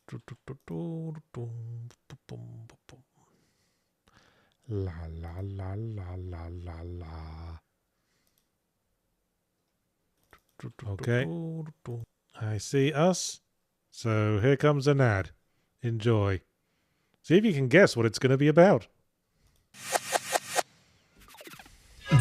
La la la la la la la. Okay. I see us. So here comes an ad. Enjoy. See if you can guess what it's going to be about.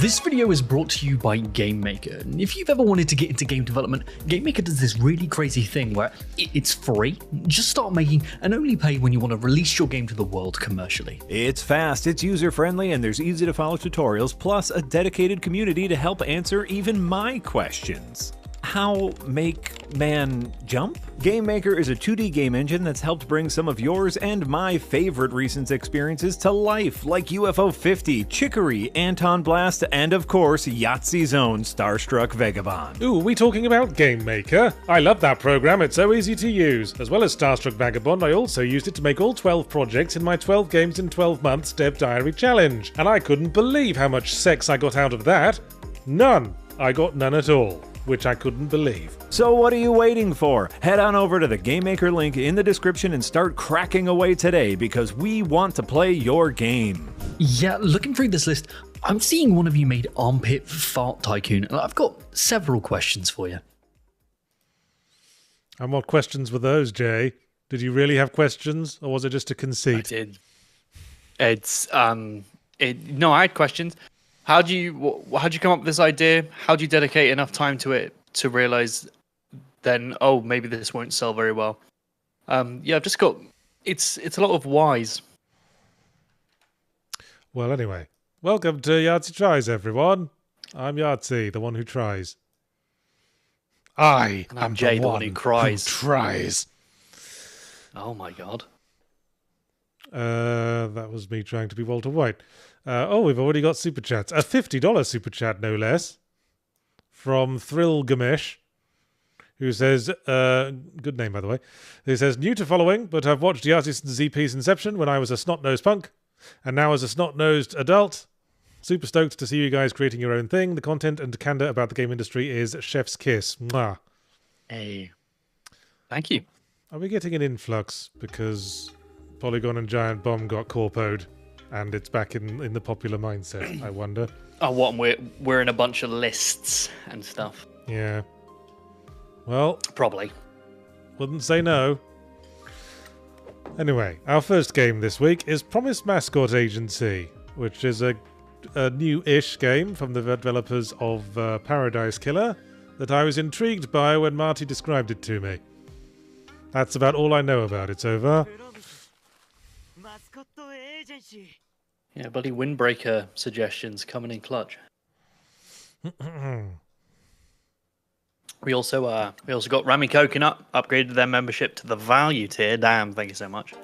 This video is brought to you by GameMaker. And if you've ever wanted to get into game development, GameMaker does this really crazy thing where it's free. Just start making and only pay when you want to release your game to the world commercially. It's fast, it's user-friendly, and there's easy-to-follow tutorials, plus a dedicated community to help answer even my questions. How make man jump? GameMaker is a 2D game engine that's helped bring some of yours and my favorite recent experiences to life, like UFO 50, Chicory, Anton Blast, and of course, Yahtzee's own Starstruck Vagabond. Ooh, are we talking about GameMaker? I love that program, it's so easy to use. As well as Starstruck Vagabond, I also used it to make all 12 projects in my 12 games in 12 months Dev Diary challenge. And I couldn't believe how much sex I got out of that. None. I got none at all. Which I couldn't believe. So what are you waiting for? Head on over to the GameMaker link in the description and start cracking away today, because we want to play your game. Yeah, looking through this list, I'm seeing one of you made Armpit Fart Tycoon, and I've got several questions for you. And what questions were those, Jay? Did you really have questions, or was it just a conceit? I did. No, I had questions. How'd you come up with this idea? How'd you dedicate enough time to it to realize then, oh, maybe this won't sell very well? Yeah, I've just got, it's a lot of whys. Well, anyway, welcome to Yahtzee Tries, everyone. I'm Yahtzee, the one who tries. I am Jay, the one who cries. who tries. Oh my god. That was me trying to be Walter White. We've already got super chats. A $50 super chat, no less, from Thrill Gamesh, who says, good name by the way, who says, new to following, but I've watched Yahtzee since ZP's inception when I was a snot-nosed punk, and now as a snot-nosed adult. Super stoked to see you guys creating your own thing. The content and candor about the game industry is chef's kiss. Mwah. Hey. Thank you. Are we getting an influx because Polygon and Giant Bomb got corpoed? And it's back in the popular mindset, I wonder. Oh, what? We're in a bunch of lists and stuff. Yeah. Well, Probably. wouldn't say no. Anyway, our first game this week is Promised Mascot Agency, which is a new-ish game from the developers of Paradise Killer that I was intrigued by when Marty described it to me. That's about all I know about it so far. Yeah, bloody windbreaker suggestions coming in clutch. We also got Rami Coconut, upgraded their membership to the value tier. Damn, thank you so much.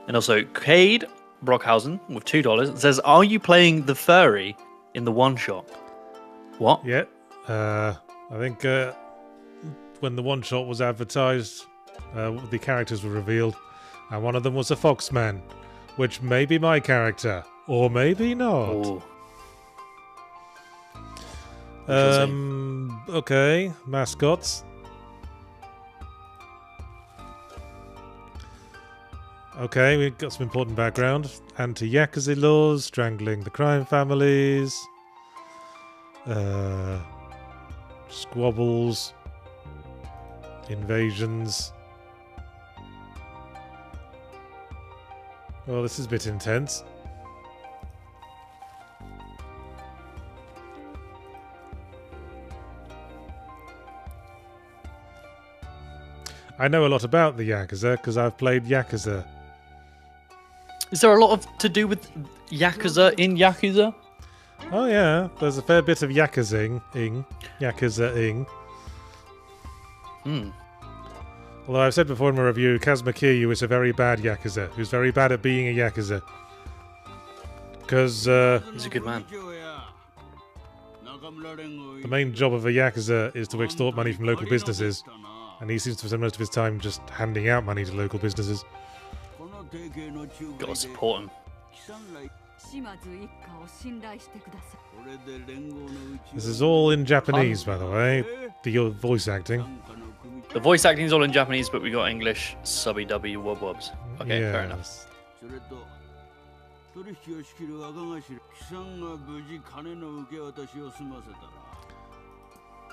And also Cade Brockhausen with $2. It says, are you playing the furry in the one shot? What? Yeah. I think when the one shot was advertised, the characters were revealed, and one of them was a Foxman, which may be my character, or maybe not. Ooh. Okay, mascots. Okay, we've got some important background. Anti-Yakuza laws, strangling the crime families, squabbles, invasions. Well, this is a bit intense. I know a lot about the Yakuza because I've played Yakuza. Is there a lot of to do with Yakuza in Yakuza? Oh yeah, there's a fair bit of Yakuza-ing. Although I've said before in my review, Kazuma Kiryu is a very bad Yakuza, who's very bad at being a Yakuza. Because He's a good man. the main job of a Yakuza is to extort money from local businesses, and he seems to spend most of his time just handing out money to local businesses. Gotta support him. This is all in Japanese, by the way, the voice acting. The voice acting is all in Japanese, but we got English subby W wub wubs. Okay, fair enough. Yes. それと取引を仕切る赤頭貴さんが無事金の受け渡しを済ませたら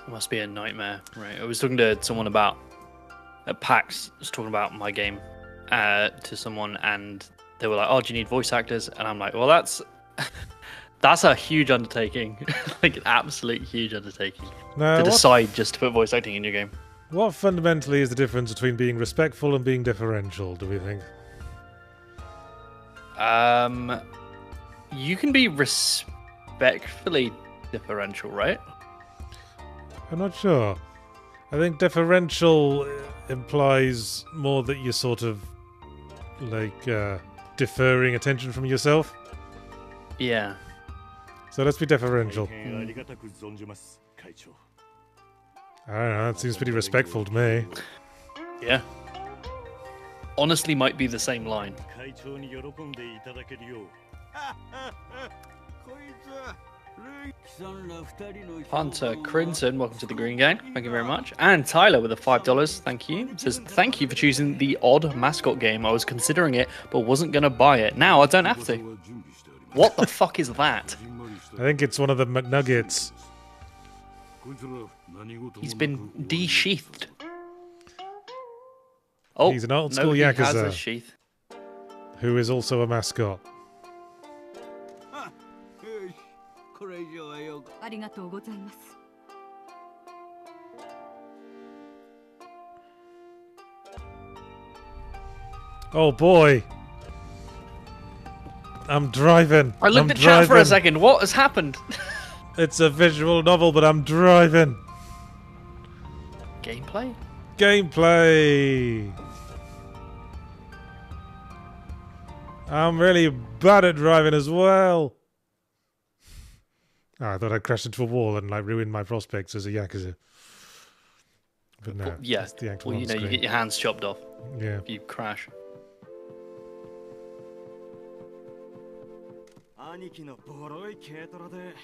It must be a nightmare, right? I was talking to someone about at PAX, I was talking about my game to someone, and they were like, "Oh, do you need voice actors?" And I'm like, "Well, that's a huge undertaking, like an absolute huge undertaking Now, to what, decide just to put voice acting in your game." what fundamentally is the difference between being respectful and being deferential, do we think? You can be respectfully differential, right? I'm not sure. I think deferential implies more that you're sort of like deferring attention from yourself. Yeah. So let's be deferential. I don't know, that seems pretty respectful to me. Yeah. Honestly, might be the same line. 会長に喜んでいただけるようこいつは貴さんら二人の Hunter Crimson, welcome to the Green Gang. Thank you very much. And Tyler with the $5. Thank you. Says, thank you for choosing the odd mascot game. I was considering it, but wasn't going to buy it. Now I don't have to. What the fuck is that? I think it's one of the McNuggets. He's been de-sheathed. Oh, He's an old no, school he has Yakuza. a sheath. Who is also a mascot. よしこれ以上はよくありがとうございます。 Oh boy. I'm driving. I looked I'm at chat for a driving. second. What has happened? It's a visual novel, but I'm driving. Gameplay? Gameplay. I'm really bad at driving as well. Oh, I thought I'd crashed into a wall and like ruined my prospects as a Yakuza. But no, Yeah. that's the actual Well, you know, you on-screen. get your hands chopped off Yeah. if you crash. 兄貴のボロい軽トラで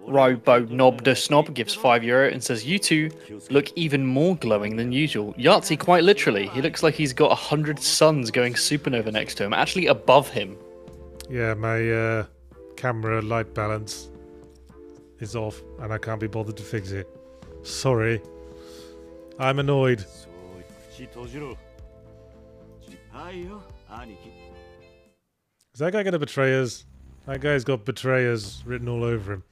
Robo Knob the Snob gives €5 and says, "You two look even more glowing than usual." Yahtzee, quite literally, he looks like he's got 100 suns going supernova next to him, actually above him. Yeah, my camera light balance is off and I can't be bothered to fix it. Sorry. I'm annoyed. 口閉じろはいよ兄貴 Is that guy going to betray us? That guy's got betrayers written all over him.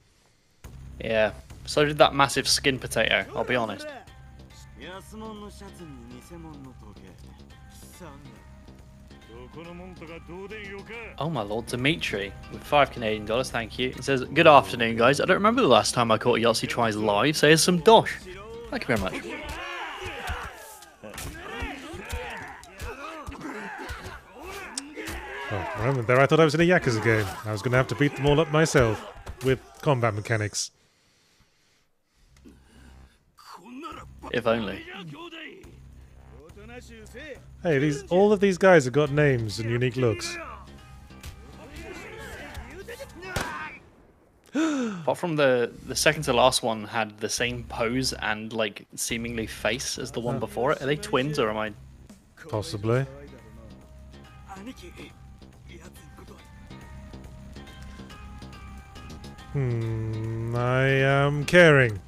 Yeah, so did that massive skin potato, I'll be honest. 安物のシャツに偽物の時計貴さんどこのもんとかどうでんよか Oh my lord, Dimitri with $5 Canadian, thank you. It says, "Good afternoon, guys. I don't remember the last time I caught Yahtzee tries live, so here's some dosh." Thank you very much. Oh, for a moment there I thought I was in a Yakuza game. I was going to have to beat them all up myself with combat mechanics. If only. Hey, all of these guys have got names and unique looks. Apart from the second to last one had the same pose and like seemingly face as the one before it. Are they twins or am I? Possibly. 兄貴やつこと I am caring.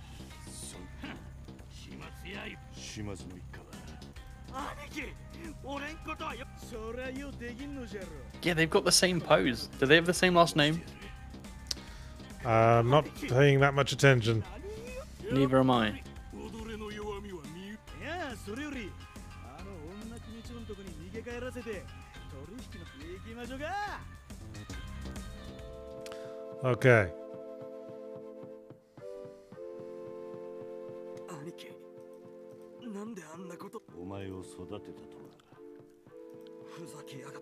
始末やい始末の一家は兄貴俺んことはよそりゃよできんのじゃろ Yeah, they've got the same pose. Do they have the same last name? I'm not paying that much attention. Neither am I. 踊れの弱みは見いやそれよりあの女君ちのとこに逃げ帰らせて取引の行きましょうか Okay. 兄貴なんであんなことお前を育てたとはふざけやがって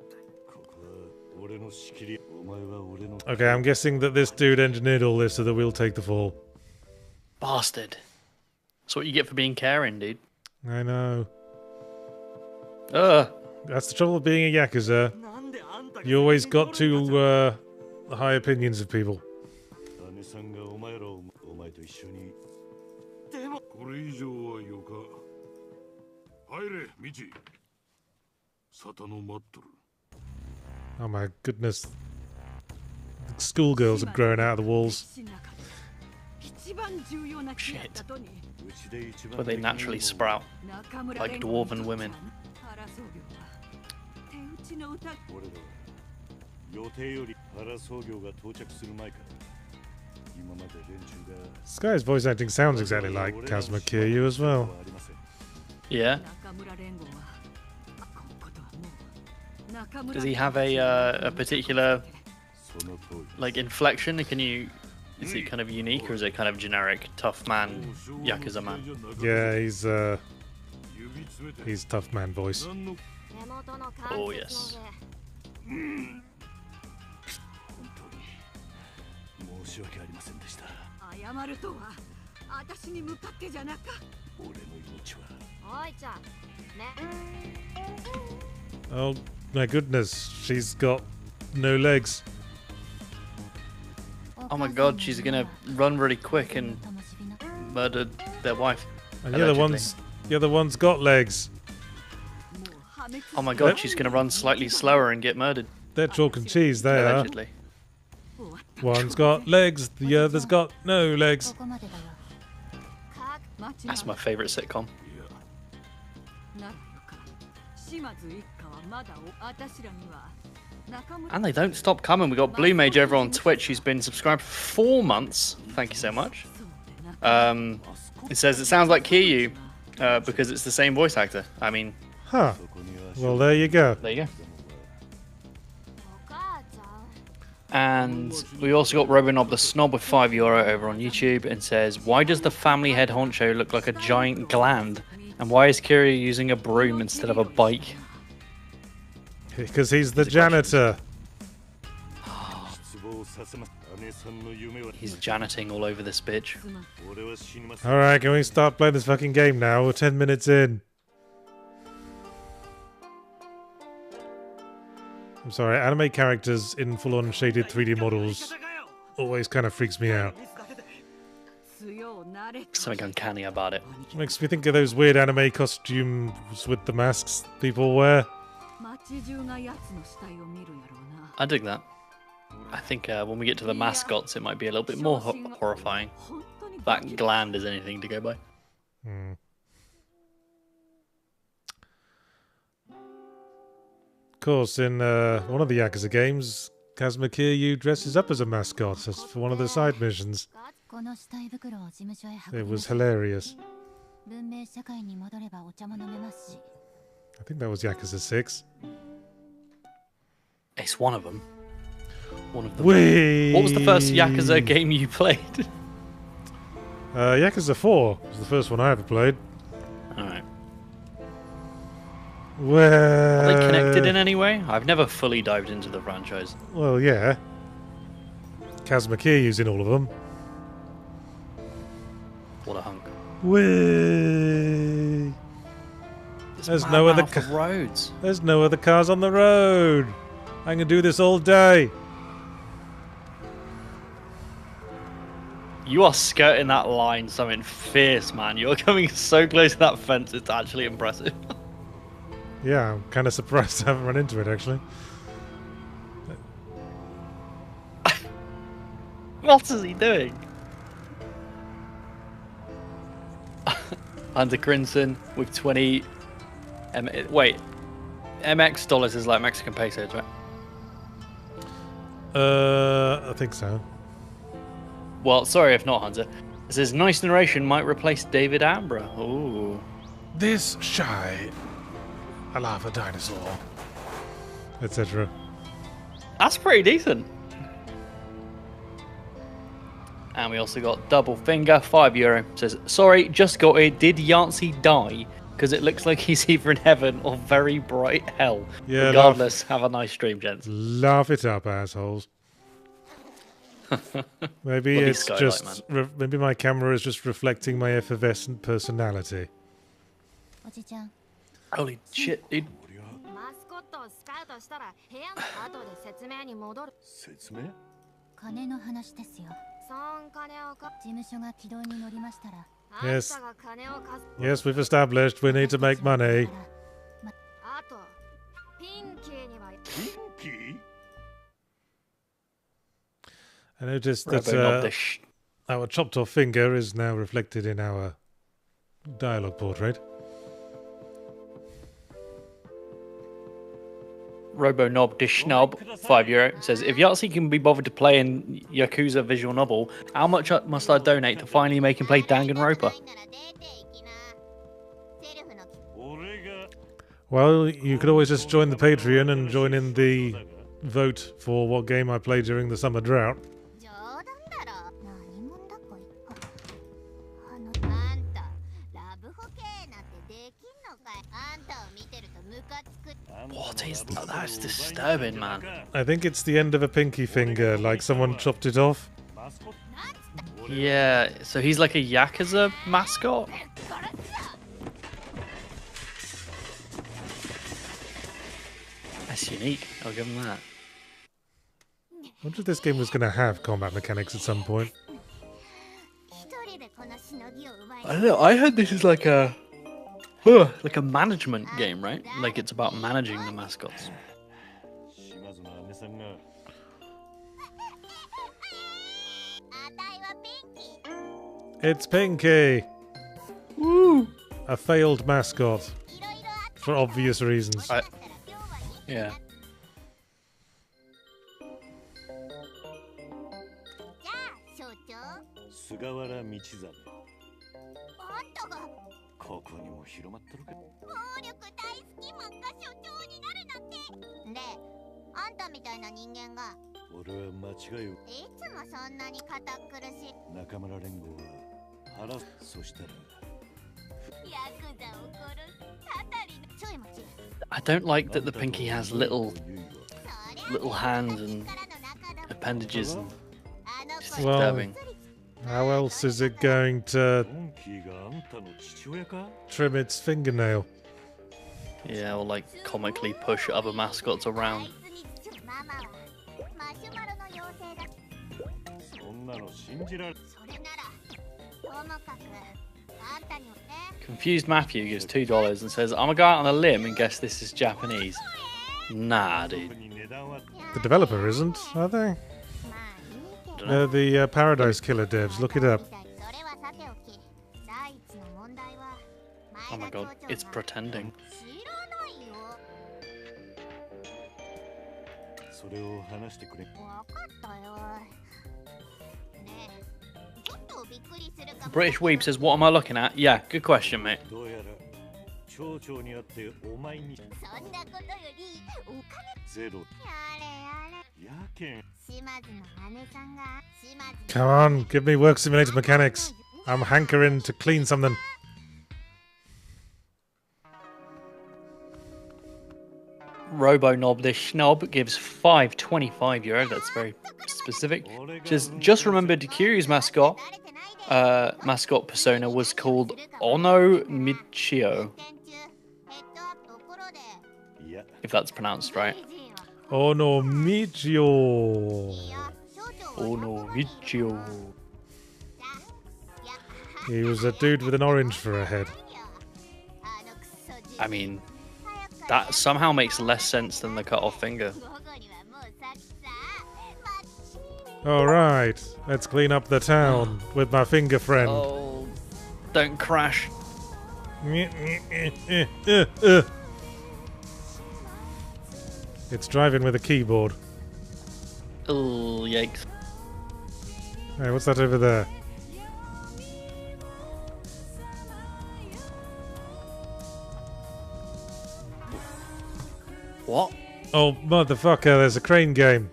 ここは俺の仕切りお前は俺の Okay, I'm guessing that this dude engineered all this so that we'll take the fall. Bastard. That's what you get for being caring, dude. I know. Ugh. That's the trouble with being a Yakuza. なんであんたが You always got high opinions of people. 姉さんがお前らをお前と一緒にでもこれ以上はよか Oh my goodness. Schoolgirls are growing out of the walls. Shit. Where they naturally sprout, like dwarven women. This guy's voice acting sounds exactly like Kazuma Kiryu as well. Yeah. Does he have a particular like inflection? Is he kind of unique, or is it kind of generic tough man, Yakuza man? Yeah, he's tough man voice. Oh yes. Oh my goodness, she's got no legs. Oh my god, she's gonna run really quick and murder their wife. And the other one's got legs. Oh my god, she's gonna run slightly slower and get murdered. They're chalk and cheese, they Allegedly. are. One's got legs, the other's got no legs. That's my favourite sitcom. And they don't stop coming. We got Blue Mage over on Twitch, who's been subscribed for 4 months. Thank you so much. It says it sounds like Kiryu because it's the same voice actor. I mean, Huh. Well, there you go. there you go. And we also got Robonob the Snob with €5 over on YouTube and says, why does the family head honcho look like a giant gland? And why is Kiryu using a broom instead of a bike? Because he's the janitor. He's janiting all over this bitch. Alright, can we start playing this fucking game now? We're 10 minutes in. I'm sorry, anime characters in full-on shaded 3D models always kind of freaks me out. Something uncanny about it. Makes me think of those weird anime costumes with the masks people wear. I dig that. I think when we get to the mascots, it might be a little bit more horrifying. That gland is anything to go by. Hmm. Of course, in one of the Yakuza games, Kazuma Kiryu dresses up as a mascot as for one of the side missions. It was hilarious. I think that was Yakuza 6. It's one of them. One of them. Whee! What was the first Yakuza game you played? Yakuza 4 was the first one I ever played. Alright. Where... Are they connected in any way? I've never fully dived into the franchise. Well, yeah. Kazuma Kiryu's in all of them. What a hunk. Whee! There's no other roads. There's no other cars on the road. I can do this all day. You are skirting that line something fierce, man. You're coming so close to that fence, it's actually impressive. Yeah, I'm kind of surprised I haven't run into it, actually. What is he doing? Hunter Crimson with 20... wait. MX dollars is like Mexican pesos, right? I think so. Well, sorry if not, Hunter. It says, nice narration might replace David Attenborough. Ooh. This shy... I love a dinosaur. Etc. That's pretty decent. And we also got Double Finger, €5. Says, sorry, just got it. Did Yahtzee die? Because it looks like he's either in heaven or very bright hell. Yeah, regardless, have a nice stream, gents. Laugh it up, assholes. Maybe Bloody it's skylight, just... maybe my camera is just reflecting my effervescent personality. Holy shit, dude. Yes. Yes, we've established we need to make money. I noticed that our chopped off finger is now reflected in our dialogue portrait. Robonob Dishnob, €5, says, if Yahtzee can be bothered to play in Yakuza visual novel, how much must I donate to finally make him play Danganronpa? Well, you could always just join the Patreon and join in the vote for what game I play during the summer drought. What is that? That's disturbing, man. I think it's the end of a pinky finger, like someone chopped it off. Yeah, so he's like a Yakuza mascot? That's unique, I'll give him that. I wonder if this game was going to have combat mechanics at some point. I don't know, I heard this is like a management game, right? Like it's about managing the mascots. It's Pinky! Woo! A failed mascot. For obvious reasons. Yeah. I don't like that the Pinky has little hands and appendages. And it's disturbing. How else is it going to trim its fingernail? Yeah, or like comically push other mascots around. Confused Matthew gives $2 and says, I'm gonna go out on a limb and guess this is Japanese. Nah, dude. The developer isn't, are they? They're the Paradise Killer devs. Look it up. Oh my god, it's pretending. British Weeb says, what am I looking at? Yeah, good question, mate. Come on, give me Work Simulator mechanics. I'm hankering to clean something. Robonob the Schnob gives €5.25. That's very specific. Just remembered Kiryu's mascot persona was called Ono Michio. If that's pronounced right. Ono Michio. Ono Michio. He was a dude with an orange for a head. I mean, that somehow makes less sense than the cut off finger. Alright, let's clean up the town with my finger friend. Oh, don't crash. It's driving with a keyboard. Oh, yikes. Hey, what's that over there? What? Oh, motherfucker, there's a crane game.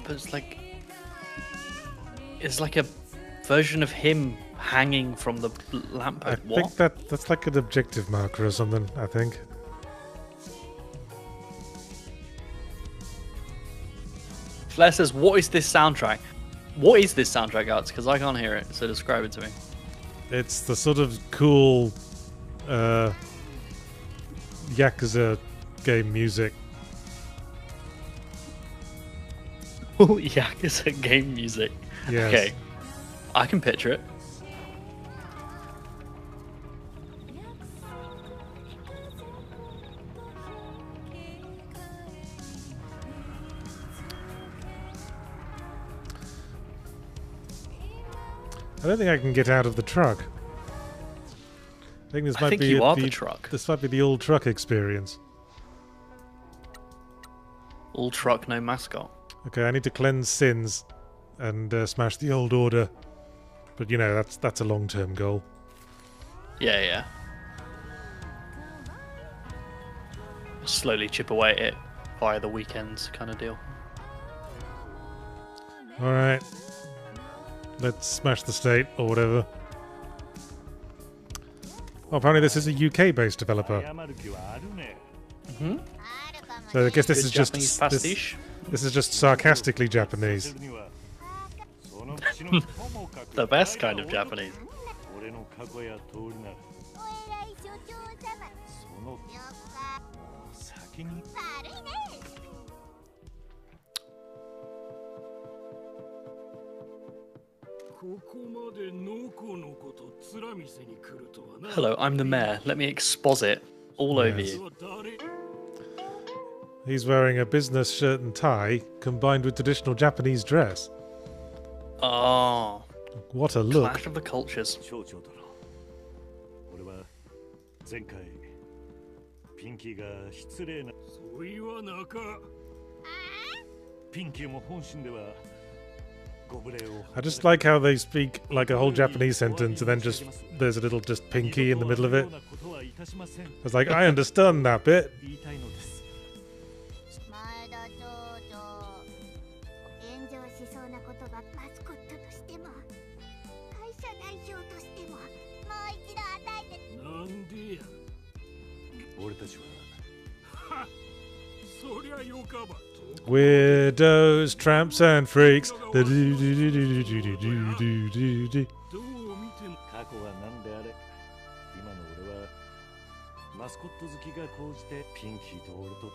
But it's like a version of him hanging from the lamppost. I think that's like an objective marker or something, I think. Flair says, what is this soundtrack? What is this soundtrack, Arts? Because I can't hear it, so describe it to me. It's the sort of cool Yakuza game music. Oh, Yakuza game music. Yes. Okay, I can picture it. I don't think I can get out of the truck. I think this I might think be you are the truck. This might be the old truck experience. All truck, no mascot. Okay, I need to cleanse sins and smash the old order. But you know, that's a long-term goal. Yeah, yeah. Slowly chip away at it via the weekends kind of deal. All right, let's smash the state or whatever. Oh, apparently this is a UK-based developer. 謝る気はあるね。 So I guess this Good is just Japanese this, pastiche. this is just sarcastically Japanese. にはその口のともかく The best kind of Japanese. 俺の過去や通りならその先に Hello, I'm the mayor. Let me exposit all over Yes. you. He's wearing a business shirt and tie combined with traditional Japanese dress. Oh, What a look. clash of the cultures. 町長殿俺は前回ピンキーが失礼なそう言わなかピンキーも本心では I just like how they speak like a whole Japanese sentence and then just there's a little just pinky in the middle of it. I was like, I understand that bit. 前田町長炎上しそうなことがマスコットとしても会社代表としてももう一度与えてなんでや俺たちはそりゃよかば Weirdos, tramps, and freaks. どう見ても過去は何であれ今の俺はマスコット好きが高じてピンキーと俺とで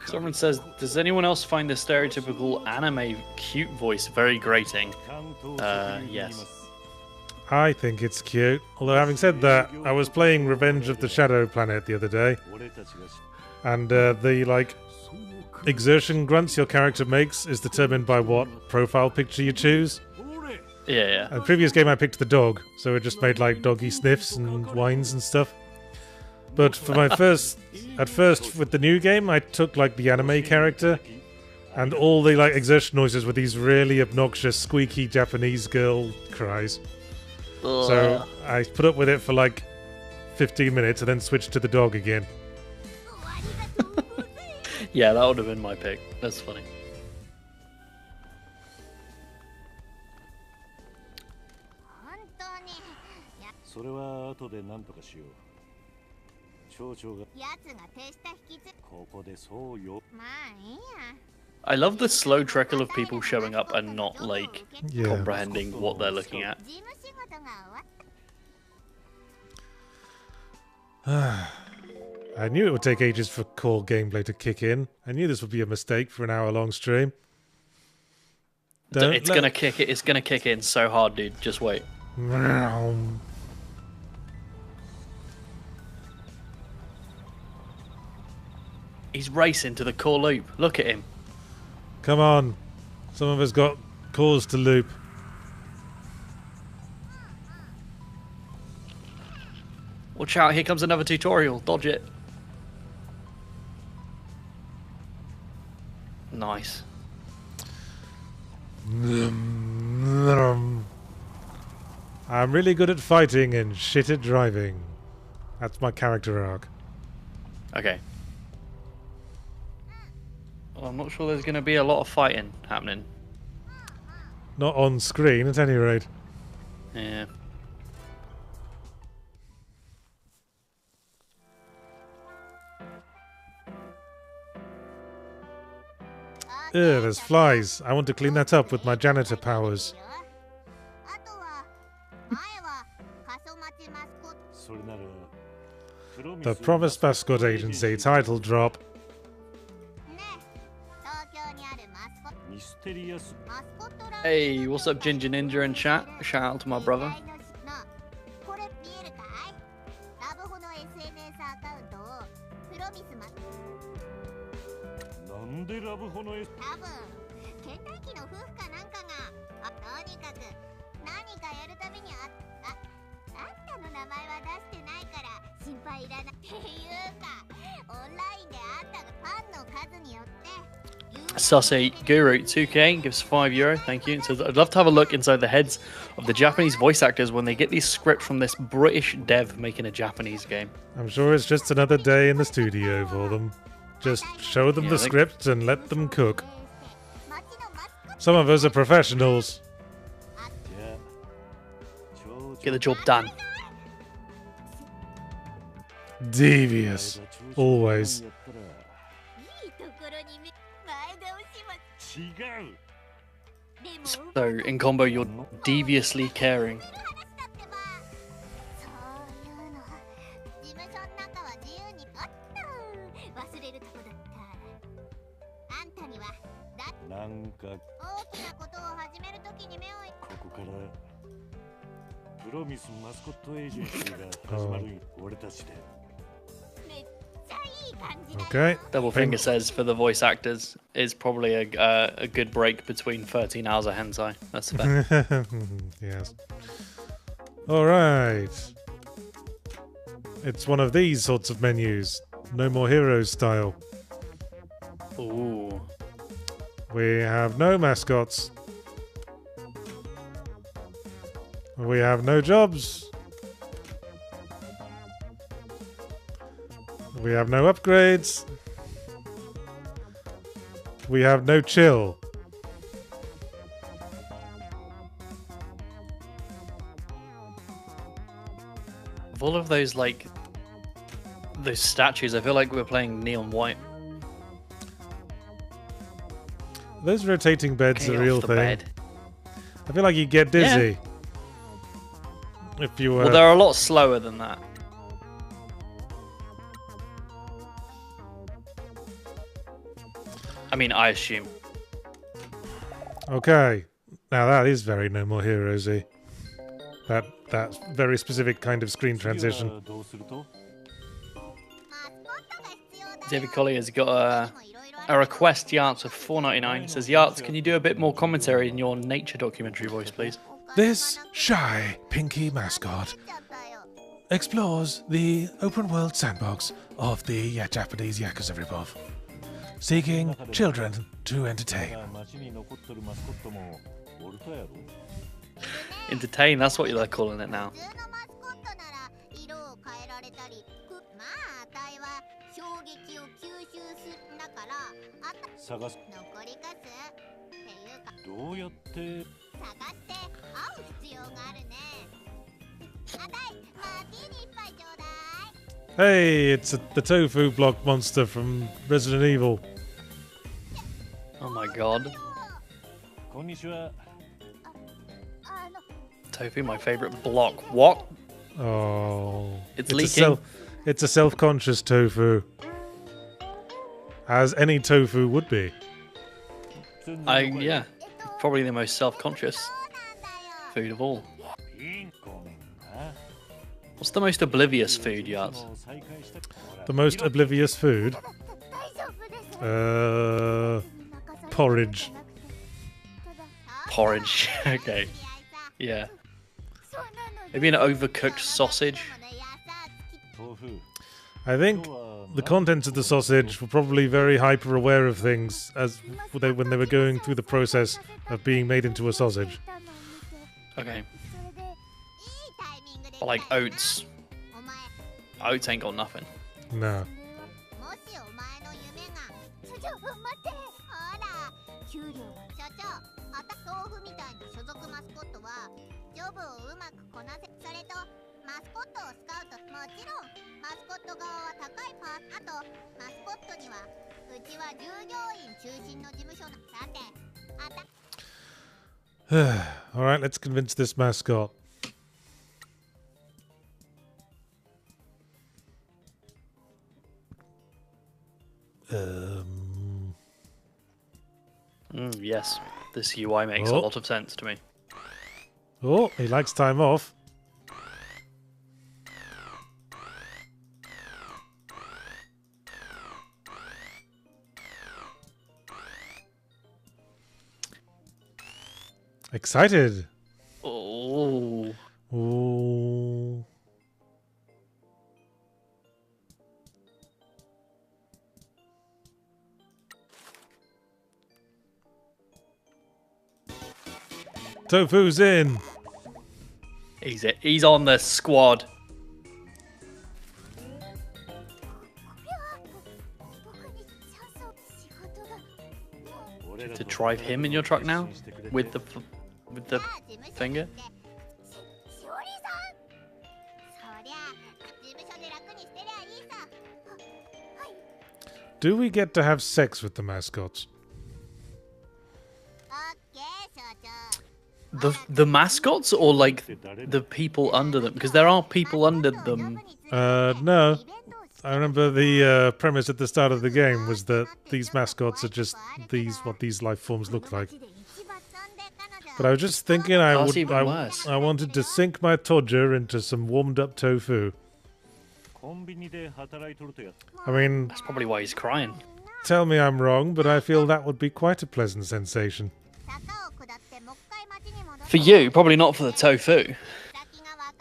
Someone says, does anyone else find the stereotypical anime cute voice very grating? Yes. I think it's cute. Although having said that, I was playing Revenge of the Shadow Planet the other day, 俺たちが and the like exertion grunts your character makes is determined by what profile picture you choose. Yeah, yeah. And previous game I picked the dog, so it just made like doggy sniffs and whines and stuff. But for my at first with the new game, I took like the anime character, and all the like exertion noises were these really obnoxious, squeaky Japanese girl cries. So I put up with it for like 15 minutes and then switched to the dog again. Yeah, that would have been my pick. That's funny. 本当にそれは後で何とかしよう町長がやつが手下引きずここでそうよまあいいや I love the slow trickle of people showing up and not, like, Yeah. comprehending what they're looking at. 事務仕事が終わっ I knew it would take ages for core gameplay to kick in. I knew this would be a mistake for an hour-long stream. Don't It's let- gonna kick it. It's gonna kick in so hard, dude. Just wait. He's racing to the core loop. Look at him. Come on. Some of us got cores to loop. Watch out! Here comes another tutorial. Dodge it. Nice. I'm really good at fighting and shit at driving. That's my character arc. Okay. Well, I'm not sure there's going to be a lot of fighting happening. Not on screen, at any rate. Yeah. Ugh, there's flies. I want to clean that up with my janitor powers. あとは前は過疎町マスコットそれならプロミス The Promised Mascot Agency title drop. ね東京にあるマスコットミステリアス Hey, what's up, Ginger Ninja in chat? Shout out to my brother. これ見えるかい？ラブホの SNS アカウントをプロミスなんでラブホの S 多分倦怠期の夫婦かなんかがとにかく何かやるためにあんたの名前は出してないから心配いらないっていうかオンラインであんたがファンの数によって Sussy Guru 2K gives €5. Thank you. It says, I'd love to have a look inside the heads of the Japanese voice actors when they get these scripts from this British dev making a Japanese game. I'm sure it's just another day in the studio for them. Just show them Yeah, the they- script and let them cook. Some of us are professionals. じゃあ超 Get the job done. Devious. Always. いいところに前倒しも違う でも So, in combo, you're deviously caring. 話だってばそういうの事務所の中は自由におっと忘れるとこだったあんたにはだなんか大きなことを始めるときに目をここからプロミスマスコットエージェンシーが始まるんよ俺たちでめっちゃいい感じだ Okay. Double Finger says for the voice actors is probably a good break between 13 hours of hentai. That's fair. Yes. All right. It's one of these sorts of menus. No More Heroes style. Ooh. We have no mascots. We have no jobs. We have no upgrades. We have no chill. Of all of those, like, those statues, I feel like we're playing Neon White. Those rotating beds Get are a real off the thing. bed. I feel like you get dizzy. If you were... Well, they're a lot slower than that. I mean, I assume. Okay. Now that is very No More Heroes-y. That very specific kind of screen 次 transition. はどうすると David Collier's got a request, Yachts, of $4.99. It says, Yachts, can you do a bit more commentary in your nature documentary voice, please? This shy, pinky mascot explores the open-world sandbox of the Japanese Yakuza ripoff, seeking children to entertain. 街に残っとるマスコットもおるとやろ Entertain, that's what you're calling it now. 普通のマスコットなら色を変えられたりまあ値は衝撃を吸収するだから探す残りかすっていうかどうやって探して会う必要があるねあたいマーティーニ一杯ちょうだい Hey, it's the tofu block monster from Resident Evil. Oh my god. こんにちはあの Tofu, my favorite block. What? Oh, It's a leaking. it's a self-conscious tofu, as any tofu would be. Yeah. Probably the most self-conscious そうなんだよ food of all. ピンごめんな What's the most oblivious food, Yachts? もう再開したほら The most oblivious food? 大丈夫です Porridge. Porridge. Okay. Yeah. そうなの Maybe an overcooked sausage. 豆腐 I think the contents of the sausage were probably very hyper aware of things as when they were going through the process of being made into a sausage. Okay. それでいいタイミングで But like oats. お前 Oats ain't got nothing. No. もしお前の夢が所長待ってほら給料は所長あた豆腐みたいな所属マスコットはジョブをうまくこなせそれとマスコットをスカウトもちろんマスコット側は高いパーあとマスコットにはうちは従業員中心の事務所のさてあた All right, let's convince this mascot. Yes, this UI makes a Oh. lot of sense to me. Oh, he likes time off. Excited. Oh. Ooh. Tofu's in. He's on the squad. To drive him in your truck now? With the finger? Do we get to have sex with the mascots? The mascots or like the people under them? Because there are people under them. No. I remember the premise at the start of the game was that these mascots are just what these life forms look like. But I was just thinking I wanted to sink my todger into some warmed up tofu. I mean, That's probably why he's crying. tell me I'm wrong, but I feel that would be quite a pleasant sensation. For you, probably not for the tofu.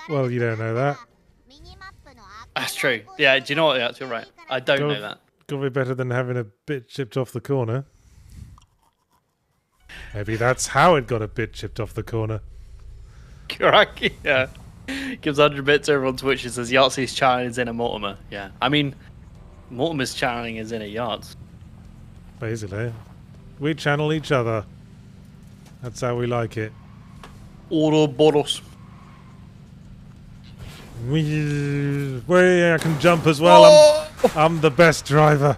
Well, you don't know that. That's true. Yeah, do you know what? Yeah, you're right. I don't know that. Could be better than having a bit chipped off the corner. Maybe that's how it got a bit chipped off the corner. Correct. Yeah. Gives 100 bits to everyone on Twitch and says Yahtzee's channeling is in a Mortimer. Yeah. I mean, Mortimer's channeling is in a Yachts. Basically. We channel each other. That's how we like it. Ouroboros. I can jump as well. I'm the best driver.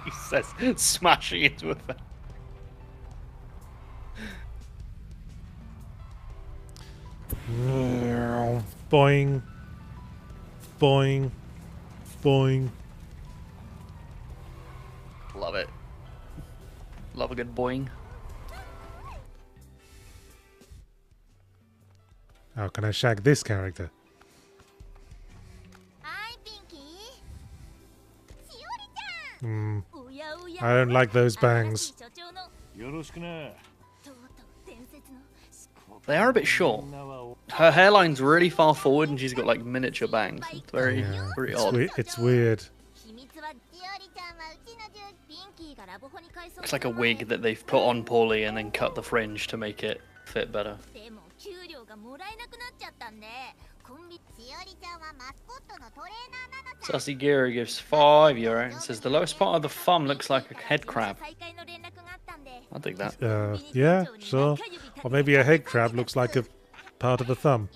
He says, smashing into a fence. Boing. Boing. Boing. Love it. Love a good boing. How can I shag this character? I don't like those bangs. They are a bit short. Her hairline's really far forward and she's got like miniature bangs. It's very odd. It's weird. It's like a wig that they've put on poorly and then cut the fringe to make it fit better. Sassy Gira gives €5 and says the lowest part of the thumb looks like a head crab. I'll dig that. Yeah, sure. Or maybe a head crab looks like a part of a thumb.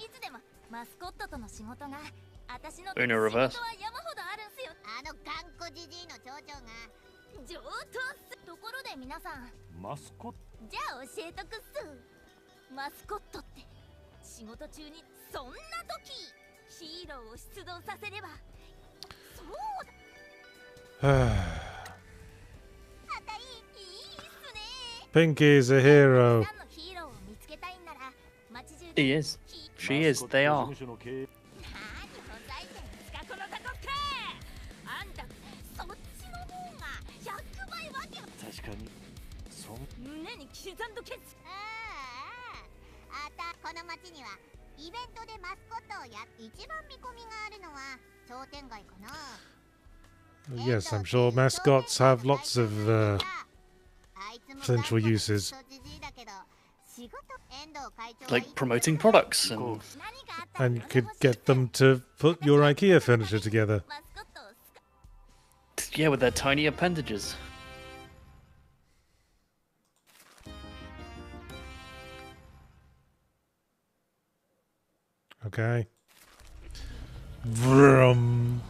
Uno reverse. Mascot? じゃあ教えとくっす。マスコットって仕事中にそんな時ヒーローを出動させればそうだ。あたいいいっすね。 Pinky's a hero. 何のヒーローを見つけたいんなら街中 He で is. She is. They are. 何ほざいてんすかこのタコってあんたそっちの方が100倍わけよ。確かに胸に刻んどけっす。あたこの町にはイベントでマスコットを一番見込みがあるのは商店街かな。 Yes, I'm sure mascots have lots of potential uses. Like promoting products And you could get them to put your IKEA furniture together. yeah, with their tiny appendages. Okay. Vroom.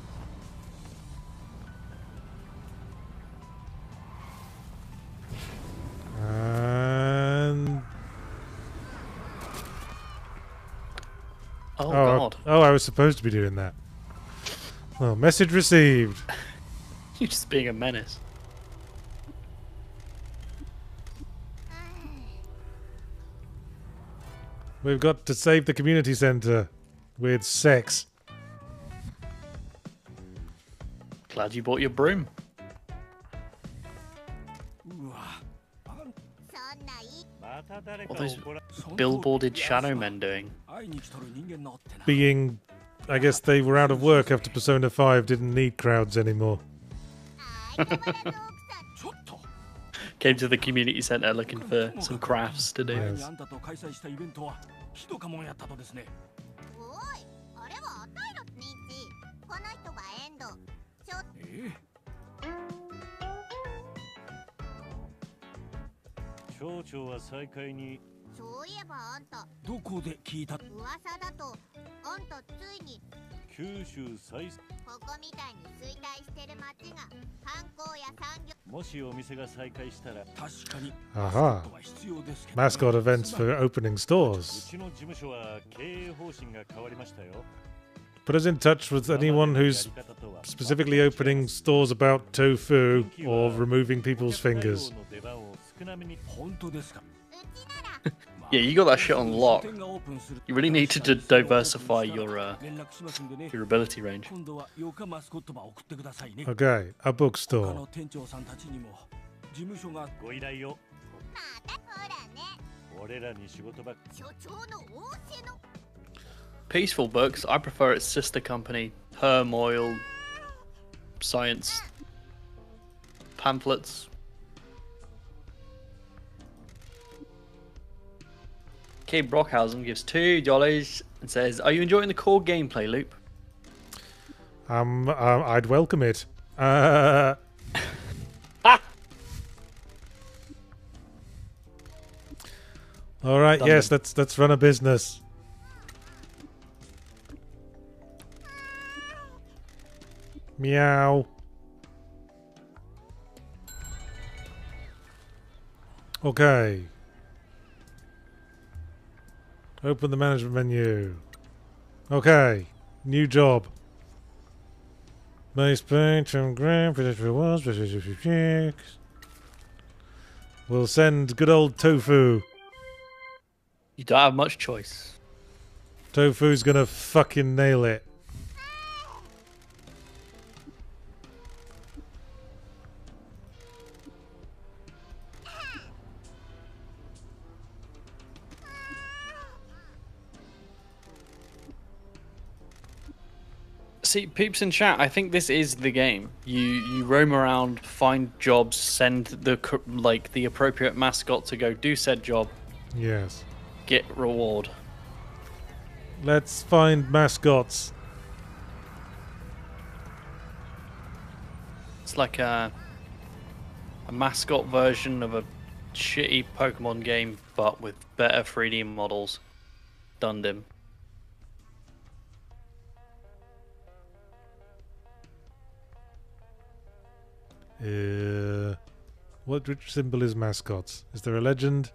And Oh god. oh, I was supposed to be doing that. Oh, message received. You're just being a menace. We've got to save the community center with sex. Glad you bought your broom. そんないい また誰か What are those 怒ら billboarded shadow men doing? Being, I guess they were out of work after Persona 5 didn't need crowds anymore. 相変わらず奥さん Came to the community center looking for some crafts to do. Yes. あんたと開催したイベントはひどかもんやったとですね。おいあれはアタイロニッチこの人がエンドちょ町長は再開にそういえばあんたどこで聞いた？噂だとあんたついに九州最ここみたいに衰退してる町が観光や産業 もしお店が再開したら確かに Aha. は必要ですけどね Mascot events for opening う stores. ちの事務所は経営方針が変わりましたよ。 Put us in touch with anyone who's specifically opening stores about tofu or removing people's fingers. 本当ですか？ うちなら Yeah, you got that shit on lock. You really need to diversify your 連絡しますんでね。 your ability range. 今度は8日マスコットば送ってくださいね。 Okay, a 他 bookstore. の店長さんたちにも事務所がご依頼をまたほらね俺らに仕事ばっ所長の仰せの Peaceful Books. I prefer its sister company, Turmoil, Science, Pamphlets. Kate Brockhausen gives $2 and says, "Are you enjoying the core gameplay loop?" I'd welcome it. All right, Done yes, then. let's run a business. Meow. Okay. Open the management menu. Okay. New job. Base paint from grand, protect rewards, we'll send good old Tofu. You don't have much choice. Tofu's gonna fucking nail it. See, peeps in chat, I think this is the game. You roam around, find jobs, send the appropriate mascot to go do said job, Yes. get reward. Let's find mascots. It's like a mascot version of a shitty Pokemon game, but with better 3D models. Dundee. Which symbol is mascots? Is there a legend?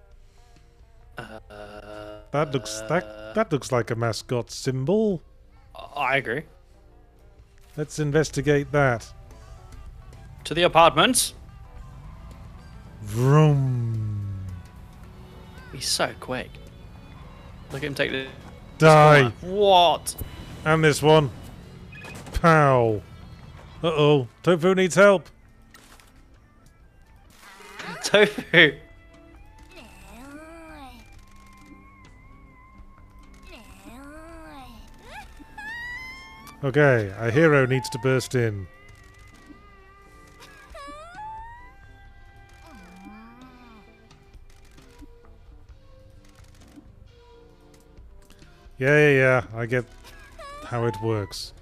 That looks like a mascot symbol. I agree. Let's investigate that. To the apartments. Vroom. He's so quick. Look at him take the Die. What? And this one. Pow. Uh-oh. Tofu needs help. Tofu. Okay, a hero needs to burst in. Yeah, I get how it works.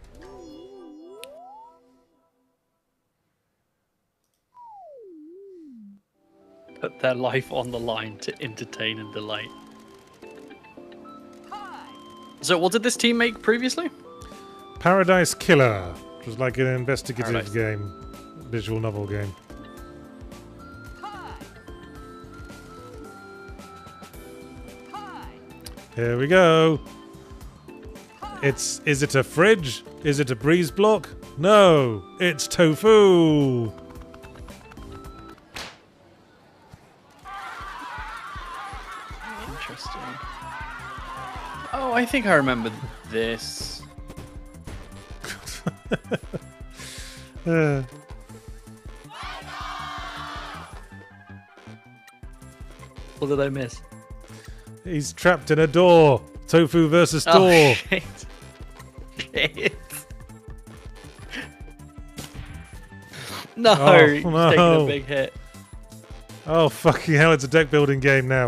Put their life on the line to entertain and delight. So what did this team make previously? Paradise Killer, which was like an investigative Paradise. game, visual novel game. Here we go. Is it a fridge? Is it a breeze block? No, it's tofu. Interesting. think I remember this. Uh, What did I miss? he's trapped in a door. Tofu versus door. Oh, shit. Shit. No, Oh, he's no. taking a big hit. Oh, fucking hell, it's a deck building game now.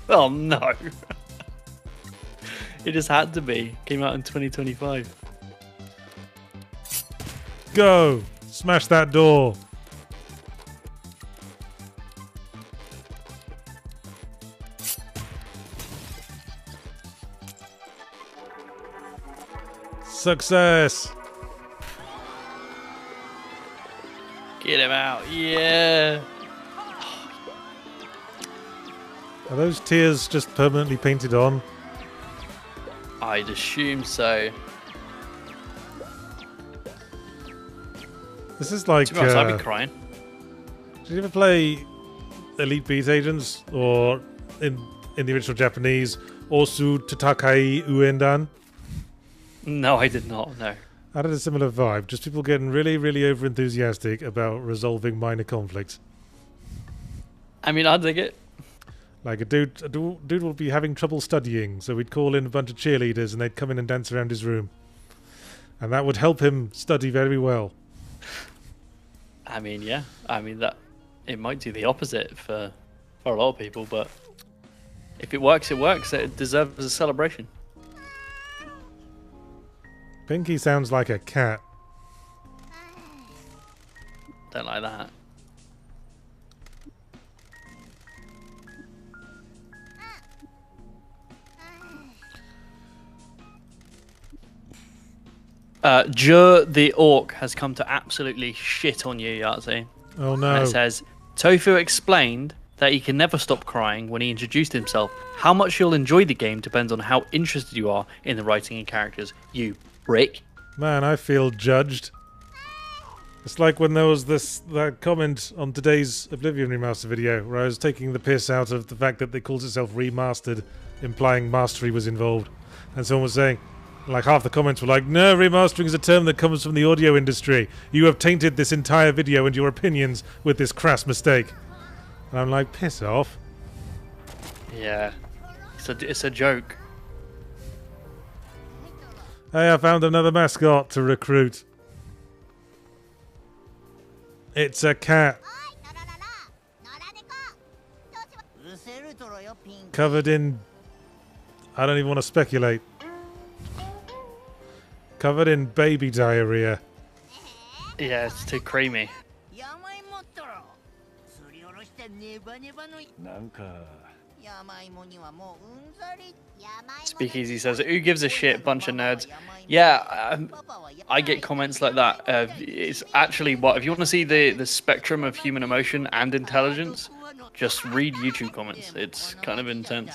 Oh no. It just had to be. Came out in 2025. Go! Smash that door. Success! Get him out. Yeah. Are those tears just permanently painted on? I'd assume so. This is like. To be honest, I'd be crying. Did you ever play Elite Beat Agents? Or in the original Japanese, Osu Tatakai Uendan? No, I did not. No. I had a similar vibe. Just people getting really, really over enthusiastic about resolving minor conflicts. I mean, I'd dig it. Like a dude will be having trouble studying, so we'd call in a bunch of cheerleaders and they'd come in and dance around his room. And that would help him study very well. I mean, yeah. I mean, that it might do the opposite for a lot of people, but if it works, it works. It deserves a celebration. Pinky sounds like a cat. Don't like that. Jur the Orc has come to absolutely shit on you, Yahtzee. Oh And no. it says, Tofu explained that he can never stop crying when he introduced himself. How much you'll enjoy the game depends on how interested you are in the writing and characters. You prick. Man, I feel judged. It's like when there was that comment on today's Oblivion Remaster video where I was taking the piss out of the fact that it calls itself remastered, implying mastery was involved. And someone was saying, like half the comments were like, no, remastering is a term that comes from the audio industry. You have tainted this entire video and your opinions with this crass mistake. And I'm like, piss off. Yeah. It's a joke. Hey, I found another mascot to recruit. It's a cat. Covered in... I don't even want to speculate. Covered in baby diarrhea. Yeah, it's too creamy. なんか Speakeasy says, who gives a shit, bunch of nerds. Yeah, I get comments like that. It's actually what, if you want to see the spectrum of human emotion and intelligence, just read YouTube comments. It's kind of intense.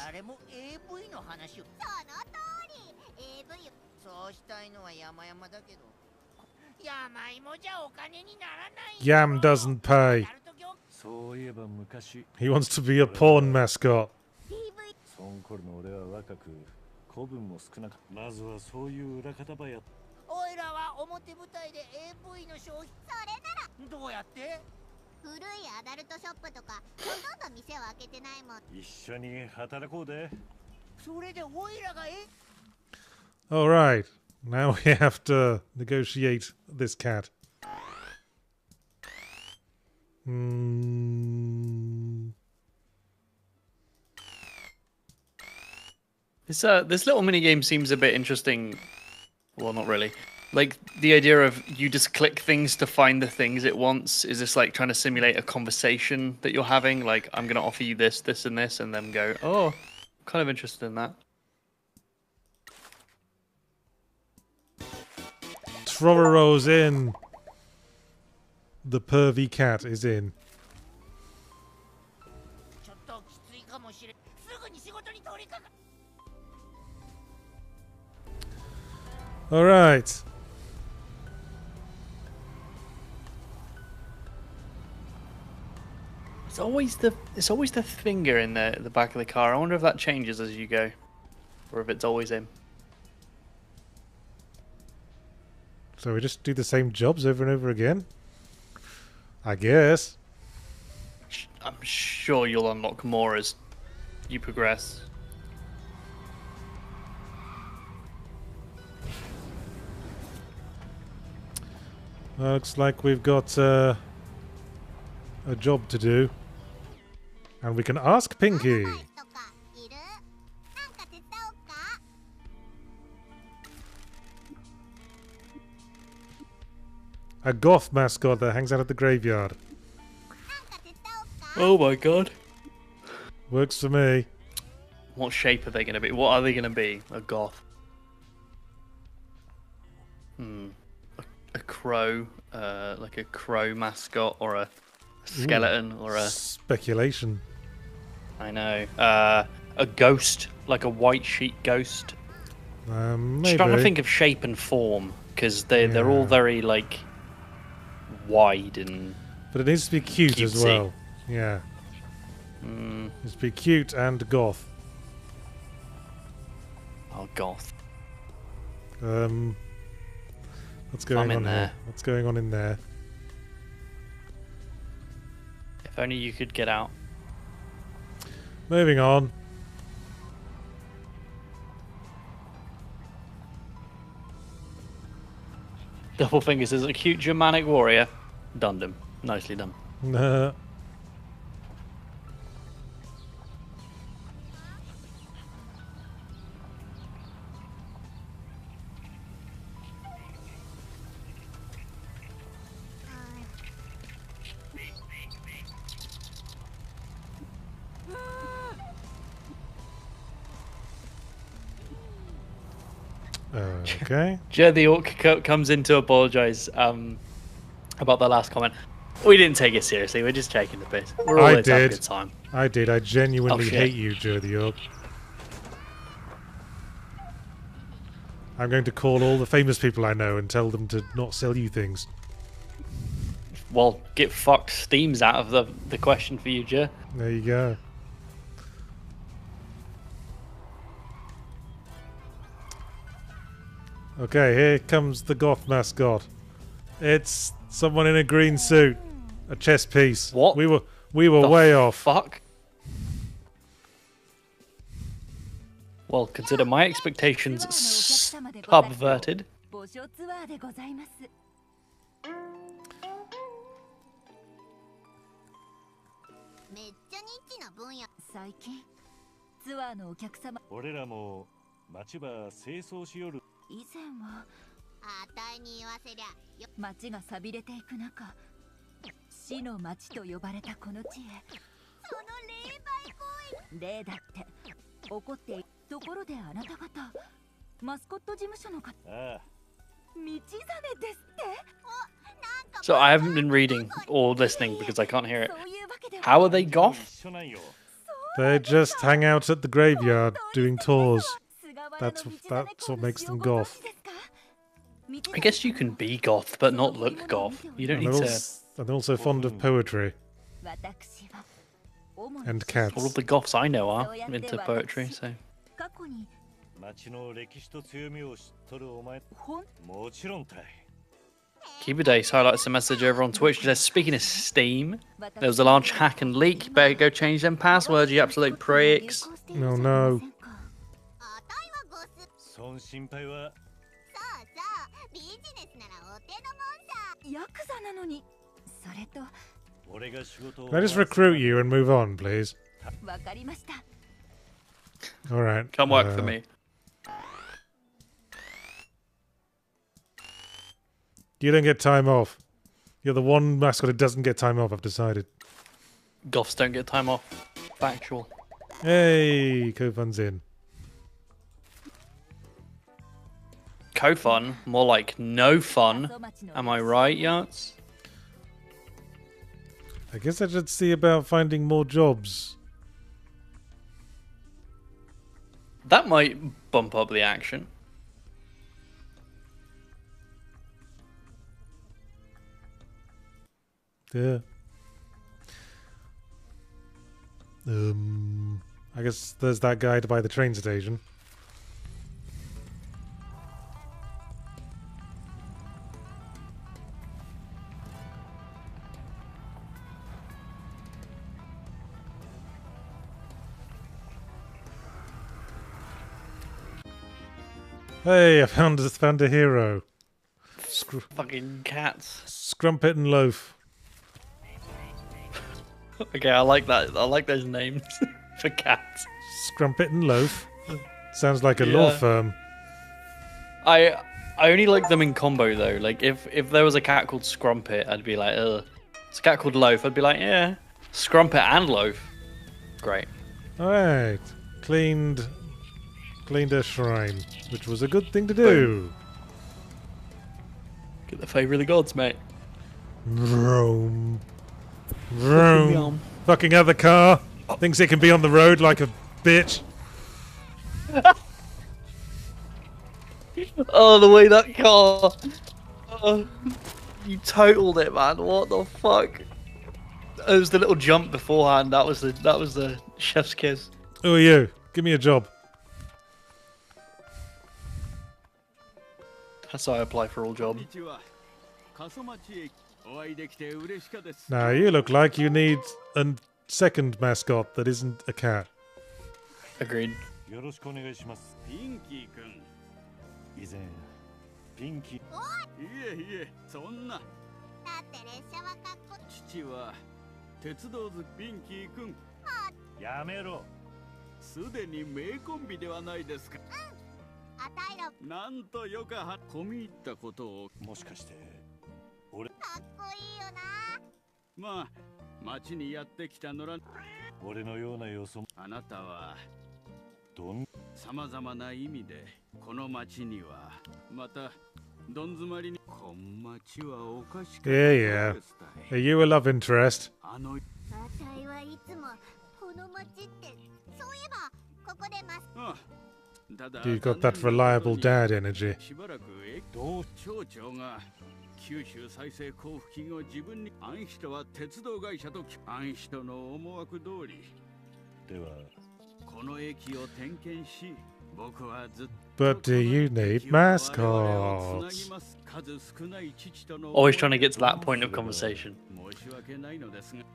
Yam doesn't pay. そういえば昔 He wants to be a porn mascot. その頃の俺は若く古文も少なかったまずはそういう裏方ばやおいらは表舞台で AV の消費それならどうやって古いアダルトショップとかほとんど店を開けてないもん一緒に働こうでそれでおいらがAlright, now we have to negotiate this cat. This little mini game seems a bit interesting. Well, not really. Like the idea of you just click things to find the things it wants. Is this like trying to simulate a conversation that you're having? Like, I'm going to offer you this, this, and this, and then go, oh, I'm kind of interested in that. Troro's in. The pervy cat is in. Alright. It's always the finger in the back of the car. I wonder if that changes as you go. or if it's always him. So we just do the same jobs over and over again? I guess. I'm sure you'll unlock more as you progress. Looks like we've got a job to do. And we can ask Pinky. とかいる？なんか手伝おうか？ A goth mascot that hangs out at the graveyard. なんか手伝おうか？ Oh my god. Works for me. What shape are they going to be? What are they going to be? A goth. A crow, like a crow mascot, or a skeleton, or a... Speculation. I know. A ghost, like a white sheet ghost. Maybe. Just trying to think of shape and form, because they're all Yeah. very, like, wide and... But it needs to be cute as Cutesy. well. Yeah. Mm, Needs to be cute and goth. oh, goth. What's going in on here? there. What's going on in there? If only you could get out. Moving on. Double fingers is a cute Germanic warrior. Done him. Nicely done. Nah. Okay. Jer the Orc comes in to apologise about the last comment. We didn't take it seriously. We're just taking the piss. We're all I there to have a did. good time. I did. I genuinely Oh, shit. hate you, Joe the York. I'm going to call all the famous people I know and tell them to not sell you things. Well, get fucked. Steam's out of the question for you, Jer. There you go. Okay, here comes the goth mascot. It's someone in a green suit, a chess piece. What? We were The way off. Fuck. Well, consider my expectations subverted. 募集ツアーでございます。めっちゃニッチな分野。最近ツアーのお客様。俺らも町場清掃しよる。以前はあたいに言わせりゃよ町が寂れていく中、死の町と呼ばれたこの地へ。その霊媒行為。霊だって怒っているところであなた方マスコット事務所の方。ああ。道真ですって。お、なんか So I haven't been reading or listening because I can't hear it. そういうわけでは How are they goth? 一緒なんよ。 They just hang out at the graveyard doing tours. That's what makes them goth. I guess you can be goth but not look goth. You don't And need they're, to. and they're also fond of poetry and cats. All of the goths I know are into poetry, so. 過去に町の歴史と強みを知っとるお前。ほんもちろんたい。 Cubidace highlights a message over on Twitch. It says, speaking of Steam, there was a large hack and leak. Better go change them passwords, you absolute pricks. No, no. あたいはゴス。そん心配は。さあさあ、ビジネスならお手のもんさ。ヤクザなのに。それと俺が仕事を。 Can I just recruit you and move on, please? わかりました。 Alright. Come work for me. You don't get time off. You're the one mascot who doesn't get time off, I've decided. Goths don't get time off. Factual. Hey, Kofun's in. Co-fun? More like no fun. Am I right, Yahtzee? I guess I should see about finding more jobs. That might bump up the action. Yeah. I guess there's that guy by the train station. Hey, I found a hero. Fucking cats. Scrumpet and Loaf. Okay, I like that. I like those names for cats. Scrumpet and Loaf. Sounds like a Yeah. law firm. I only like them in combo though. Like if there was a cat called Scrumpet, I'd be like, ugh. It's a cat called Loaf, I'd be like, yeah. Scrumpet and Loaf. Great. Alright. Cleaned a shrine, which was a good thing to do. Get the favour of the gods, mate. Vroom. Vroom. Fucking other car. Thinks it can be on the road like a bitch. Oh, the way that car. Oh, you totaled it, man. What the fuck? It was the little jump beforehand. That was the chef's kiss. Who are you? Give me a job. That's how I apply for all jobs. Now you look like you need a second mascot that isn't a cat. Agreed. よろしくお願いします。ピンキー君。以前、ピンキー。いえいえ、そんな。だって列車はかっこ父は鉄道好きピンキー君。やめろ。すでに名コンビではないですか。あたいらかなんとよかは込み入ったことをもしかして俺っこいいよな。まあ町にやってきたのら俺のようなよそあなたはどんさまざまな意味でこの町にはまたどん詰まりにこん町はおかしく Yeah, yeah. Are you a love interest? あのあたいはいつもこの町ってそういえばここでます。あただ You got that reliable dad energy. しばらくどう町長が九州再生交付金を自分にアンヒトは鉄道会社とアンヒトの思惑通りではこの駅を点検し僕はずっと But do you need mascots? Always trying to get to that point of conversation. 申し訳ないのですが こ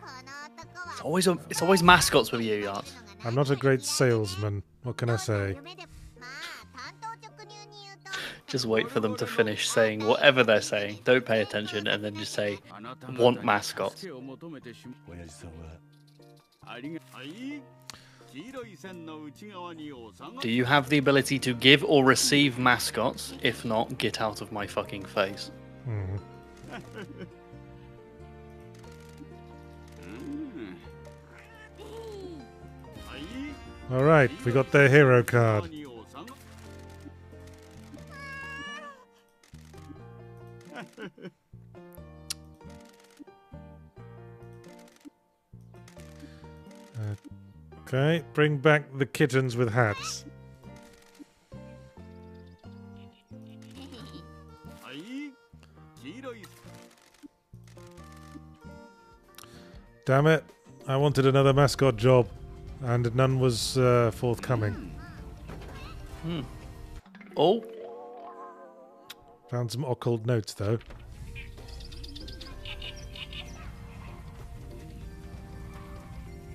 の男は It's always mascots with you, Yahtzee. I'm not a great salesman. What can I say? 夢でまあ担当直入に言うと Just wait for them to finish saying whatever they're saying. Don't pay attention, and then just say, "Want mascots." 親父さんはありがはい黄色い線の内側におさが Do you have the ability to give or receive mascots? If not, get out of my fucking face. Hmm. はい Alright, we got their hero card. におさが Okay, bring back the kittens with hats. はい黄色い Damn it. I wanted another mascot job, and none was forthcoming. Oh, Found some occult notes, though.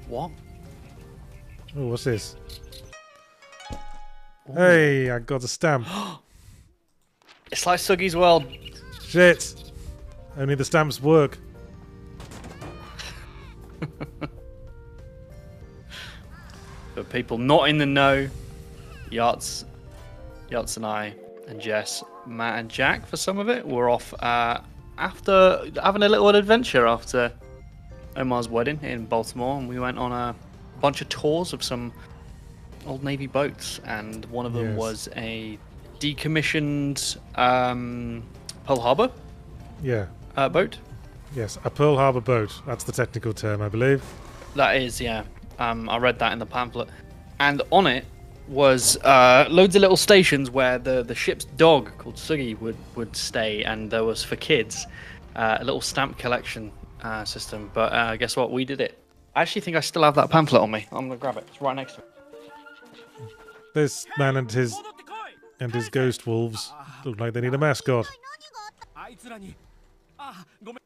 what? Oh, what's this? Hey, I got a stamp. It's like Suggy's World. Shit. Only the stamps work. For people not in the know, Yahtzee and I and Jess, Matt and Jack for some of it were off after having a little adventure after Omar's wedding in Baltimore, and we went on a bunch of tours of some old Navy boats, and one of them Yes. was a decommissioned Pearl Harbor Yeah. boat. Yes, a Pearl Harbor boat. That's the technical term, I believe. That is, yeah. I read that in the pamphlet. And on it was loads of little stations where the ship's dog called Suggy would stay, and there was for kids a little stamp collection system. But guess what? We did it. I actually think I still have that pamphlet on me. I'm gonna grab it. It's right next to me. This man and his ghost wolves look like they need a mascot.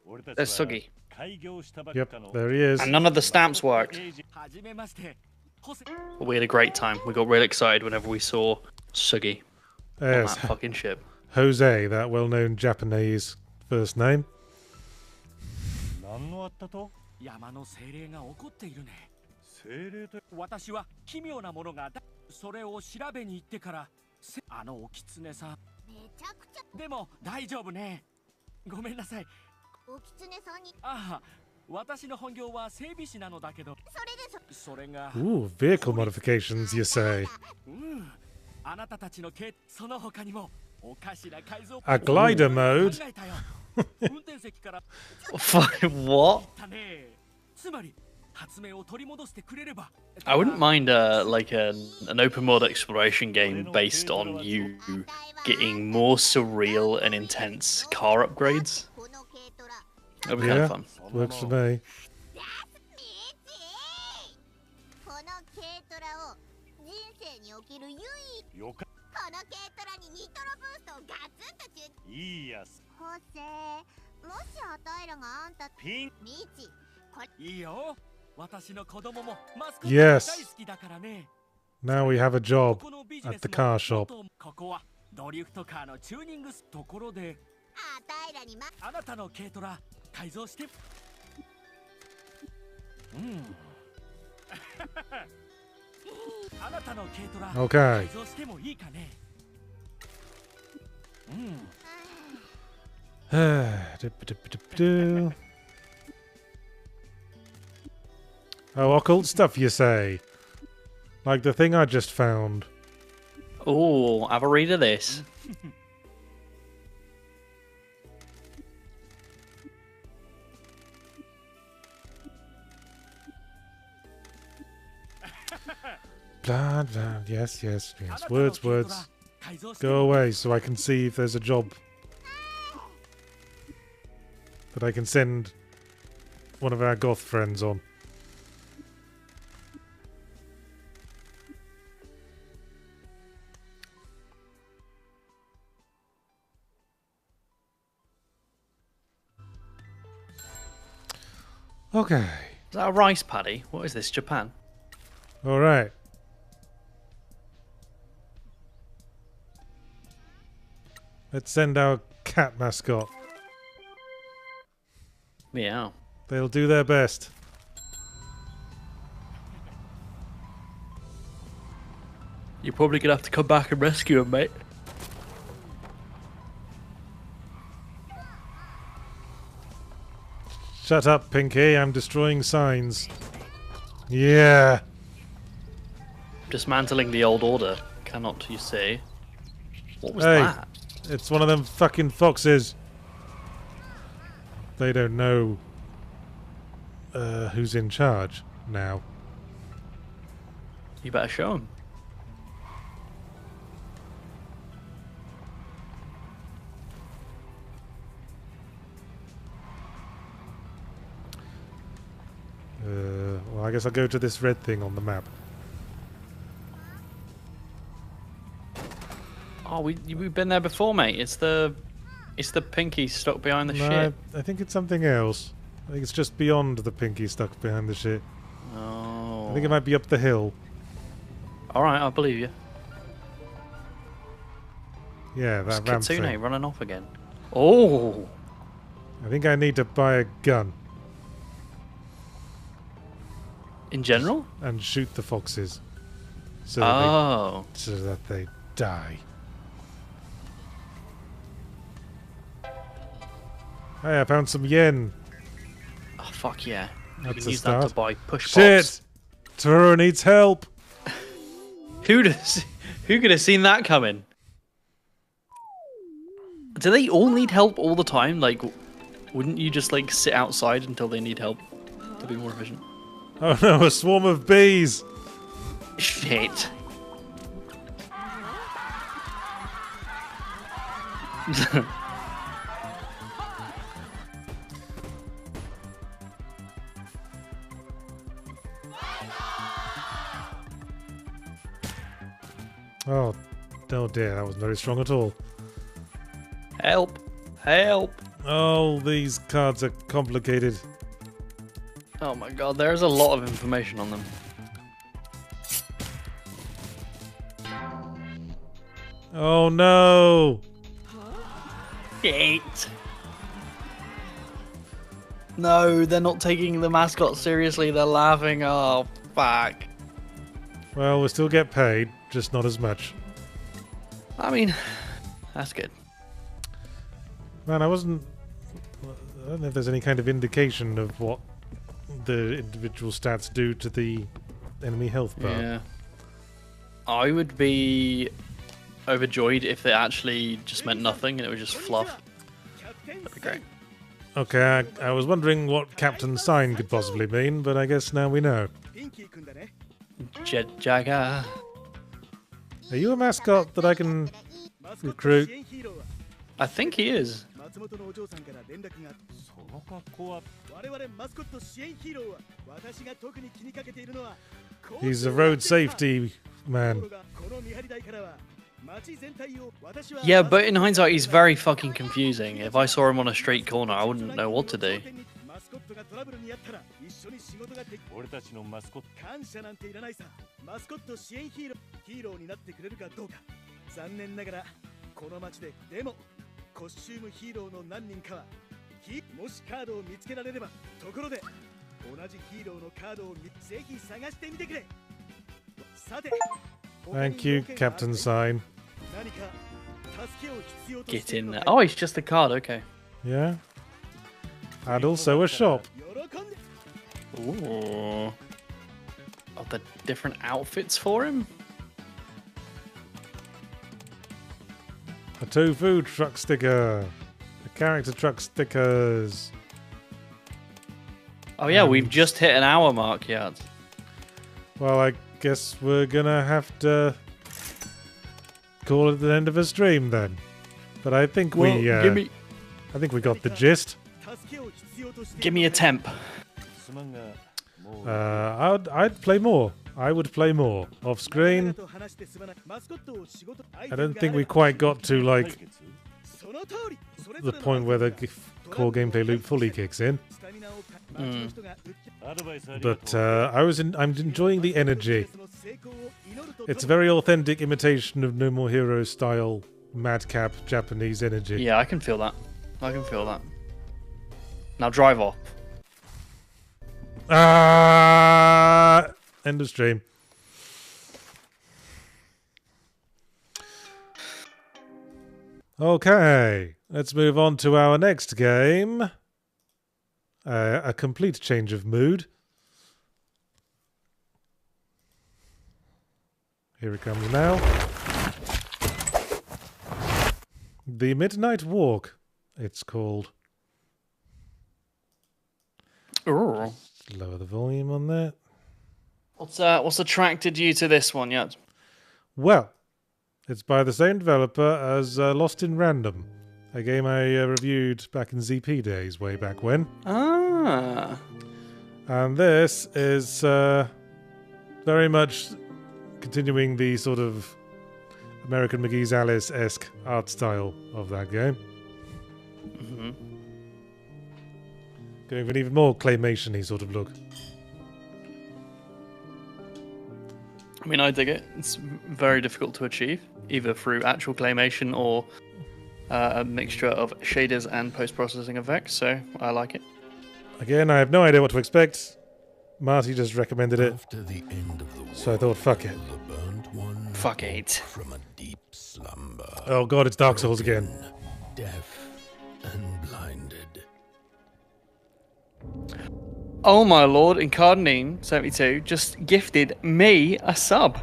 俺たち There's は Suggy. 開業したばっ Yep, かの there he is. And none of the stamps worked. But we had a great time. We got real excited whenever we saw Suggy. on Yes, that fucking ship. Jose, that well-known Japanese first name. 何のあったと山の精霊が怒っているね。精霊と私は奇妙なものがそれを調べに行ってからあのお狐さん。めちゃくちゃでも大丈夫ね。ごめんなさい。お狐さんにああ、私の本業は整備士なのだけど、それでそれが Ooh, vehicle modifications, you say. あなたたちのその他にもおかしな改造 A glider mode? 考えたよ。運転席から Fucking what? たね。つまり発明を取り戻してくれれば。 I wouldn't mind like an open world exploration game based on you getting more surreal and intense car upgrades. この軽トラ That'd be kind Yeah, of fun. works for me. この軽トラを人生における唯一よかこの軽トラにニトロブーストをガツンと中いいやつホセもしあたいらがあんたピンミチこれいいよ。私の子供もマスコット Yes. 大好きだからね。 Now we have a job このビジネ at ス the も car shop. ここはドリフトカーのチューニングところで、あたいらにあなたの軽トラ改造してあなたの軽トラ Okay. 改造してもいいかね。 Dip-a-dip-a-dip-a-dip-a-doo. Oh, occult stuff, you say? Like the thing I just found. Oh, have a read of this. Blah, blah. Yes, yes, あな yes. たの Words, 軽トラ words. 改造して Go も away so I can see if there's a job that I can send one of our goth friends on. Okay. Is that a rice paddy? What is this, Japan? All right. Let's send our cat mascot. Meow. They'll do their best. You're probably gonna have to come back and rescue him, mate. Shut up, Pinky. I'm destroying signs. Yeah. Dismantling the old order. Cannot you say? What was Hey. that? It's one of them fucking foxes. They don't know who's in charge now. You better show him. Well, I guess I'll go to this red thing on the map. Oh, we've been there before, mate. It's the pinky stuck behind the ship. I think it's something else. I think it's just beyond the pinky stuck behind the shit. Oh. I think it might be up the hill. All right, I believe you. Yeah, It's that ramp Kitsune thing. running off again. Oh. I think I need to buy a gun In general? and shoot the foxes so that they die. Hey, I found some yen. Oh, fuck yeah. You That's can a use that to start. buy push Shit! pops. Toro needs help. Who could have seen that coming? Do they all need help all the time? Like, wouldn't you just like sit outside until they need help to be more efficient? Oh no, a swarm of bees. Shit. Oh dear, that wasn't very strong at all. Help! Help! Oh, these cards are complicated. Oh my god, there's a lot of information on them. Oh no! Shit. No, they're not taking the mascot seriously. They're laughing. Oh, fuck. Well, we'll still get paid, just not as much. I mean, that's good. Man, I don't know if there's any kind of indication of what the individual stats do to the enemy health bar. Yeah. I would be overjoyed if they actually just meant nothing and it was just fluff. That'd be great. Okay, I was wondering what Captain Sign could possibly mean, but I guess now we know. Jet Jagger. Are you a mascot that I can recruit? I think he is. He's a road safety man. Yeah, but in hindsight, he's very fucking confusing. If I saw him on a street corner, I wouldn't know what to do. Thank you, Captain Sign. Get in there. Oh, it's just a card, okay. Yeah? And also a shop. Ooh. Are there different outfits for him? A tofu truck sticker. A character truck stickers. Oh yeah, we've just hit an hour mark yet. Well, I guess we're gonna have to call it the end of a stream then. But I think I think we got the gist. Give me a temp. I'd play more. I would play more off screen. I don't think we quite got to like the point where the core gameplay loop fully kicks in. But I'm enjoying the energy. It's a very authentic imitation of No More Heroes style madcap Japanese energy. Yeah, I can feel that. I can feel that. Now drive off. End of stream. Okay, let's move on to our next game. A complete change of mood. Here it comes now. The Midnight Walk, it's called. Ooh. Lower the volume on that. What's attracted you to this one yet? Well, it's by the same developer as Lost in Random, a game I reviewed back in ZP days, way back when. Ah. And this is very much continuing the sort of American McGee's Alice-esque art style of that game. Mm-hmm. Going for an even more claymation-y sort of look. I mean, I dig it. It's very difficult to achieve, either through actual claymation or a mixture of shaders and post-processing effects, so I like it. Again, I have no idea what to expect. Marty just recommended it, After the end of the world, so I thought, fuck it. the burnt one Fuck it. from a deep slumber. Oh god, it's Dark Souls again. Deaf and blinded. Oh my lord, Incarnine72 just gifted me a sub.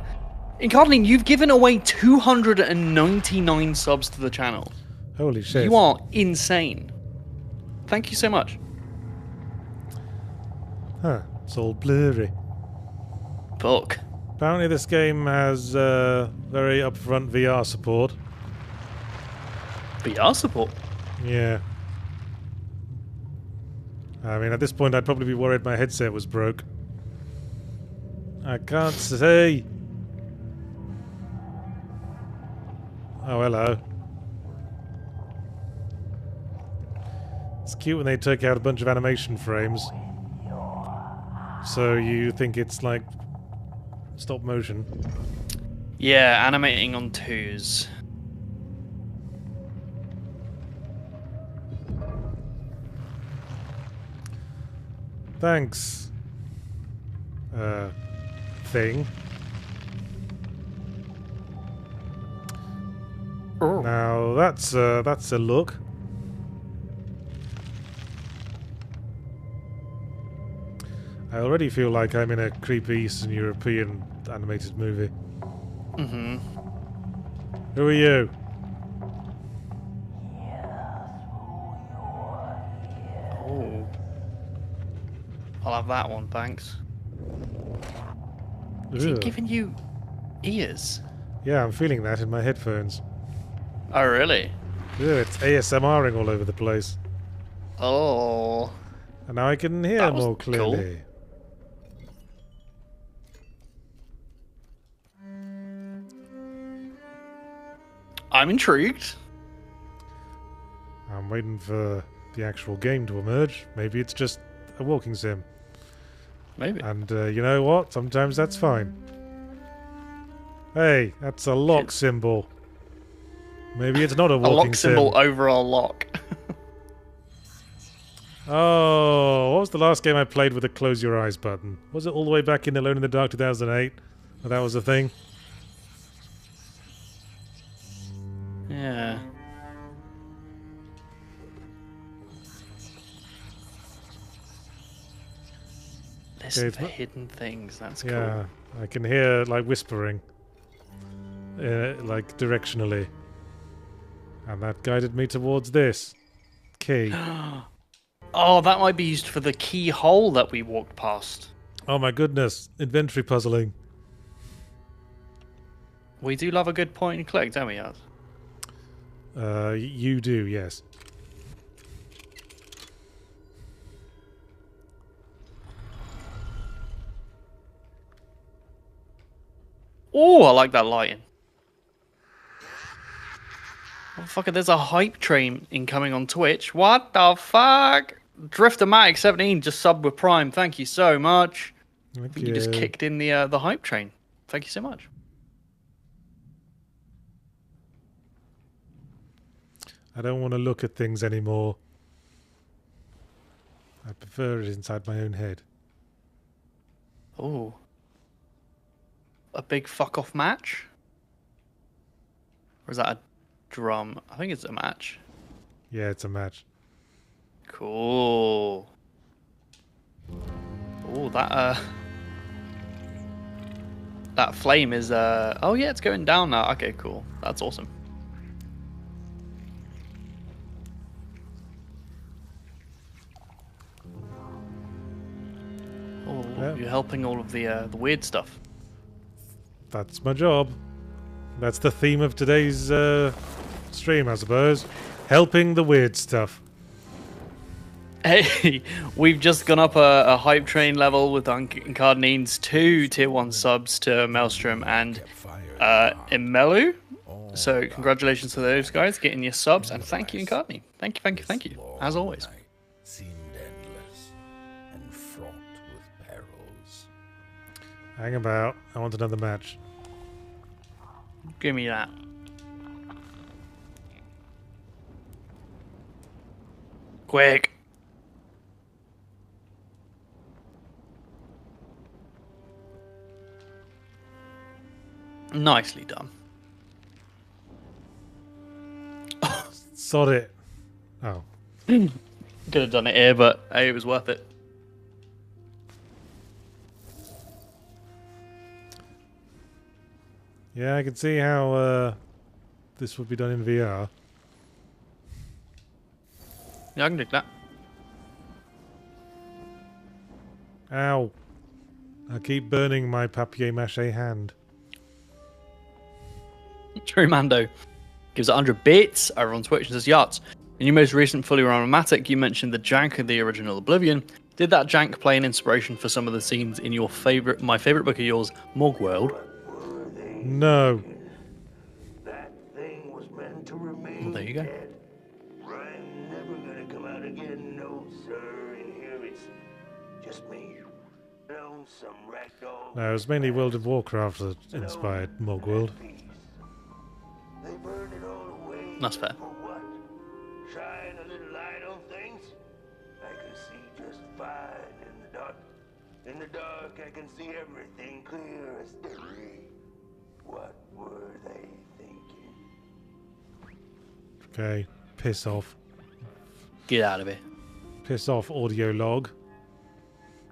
Incarnine, you've given away 299 subs to the channel. Holy shit. You are insane. Thank you so much. Huh, it's all blurry. Fuck. Apparently this game has very upfront VR support. VR support? Yeah. I mean, at this point I'd probably be worried my headset was broke. I can't see. Oh, hello. It's cute when they take out a bunch of animation frames. So you think it's like stop motion. Yeah, animating on twos. Thanks. Thing. Oh. Now that's a look. I already feel like I'm in a creepy Eastern European animated movie. Mm-hmm. Who are you? Oh. I'll have that one, thanks. Is he Ugh. giving you ears? Yeah, I'm feeling that in my headphones. Oh, really? Ugh, it's ASMRing all over the place. Oh. And now I can hear That was more clearly. I'm intrigued. I'm waiting for the actual game to emerge. Maybe it's just a walking sim. Maybe. And you know what? Sometimes that's fine. Hey, that's a lock Shit. symbol. Maybe it's not a A walking lock sim. symbol over a lock. Oh, what was the last game I played with a close your eyes button? Was it all the way back in Alone in the Dark 2008? Well, that was a thing. Yeah. Listen it's for not- hidden things. That's cool. Yeah, I can hear like whispering, like directionally, and that guided me towards this key. Oh, that might be used for the keyhole that we walked past. Oh my goodness, inventory puzzling. We do love a good point and click, don't we, Yaz? You do, yes. Oh, I like that lighting. Oh, fucker, there's a hype train incoming on Twitch. What the fuck? Driftomatic17 just subbed with Prime. Thank you so much. I think you just kicked in the hype train. Thank you so much. I don't want to look at things anymore. I prefer it inside my own head. Oh. A big fuck off match? Or is that a drum? I think it's a match. Yeah, it's a match. Cool. Oh, that flame is oh yeah, it's going down now. Okay, cool. That's awesome. Oh, Yeah. you're helping all of the weird stuff. That's my job. That's the theme of today's stream, I suppose. Helping the weird stuff. Hey, we've just gone up a hype train level with Incardinines 2 tier 1 subs to Maelstrom and Imelu. So congratulations to those guys getting your subs, and thank you, Incardine. Thank you, as always. Seemed endless and fraught with perils. Hang about. I want another match. Give me that. Quick. Nicely done. Sod it. Oh. Could have done it here, but hey, it was worth it. Yeah, I can see how this would be done in VR. Yeah, I can do that. Ow. I keep burning my papier-mâché hand. True Mando gives it 100 bits over on Twitch and says, Yachts, in your most recent fully romantic, you mentioned the jank of the original Oblivion. Did that jank play an inspiration for some of the scenes in your my favorite book of yours, Morgue World? No. That thing was meant to remain Well, there you go. dead. I'm never gonna come out again, no sir. In here it's just me. Lonesome ragdoll. No, it was mainly World of Warcraft that inspired Morgue World. They burned it all away. That's fair. For what? Shine a little light on things? I can see just fine in the In the dark, I can see everything clear as day. What were they thinking? Okay, piss off. Get out of here. Piss off, audio log.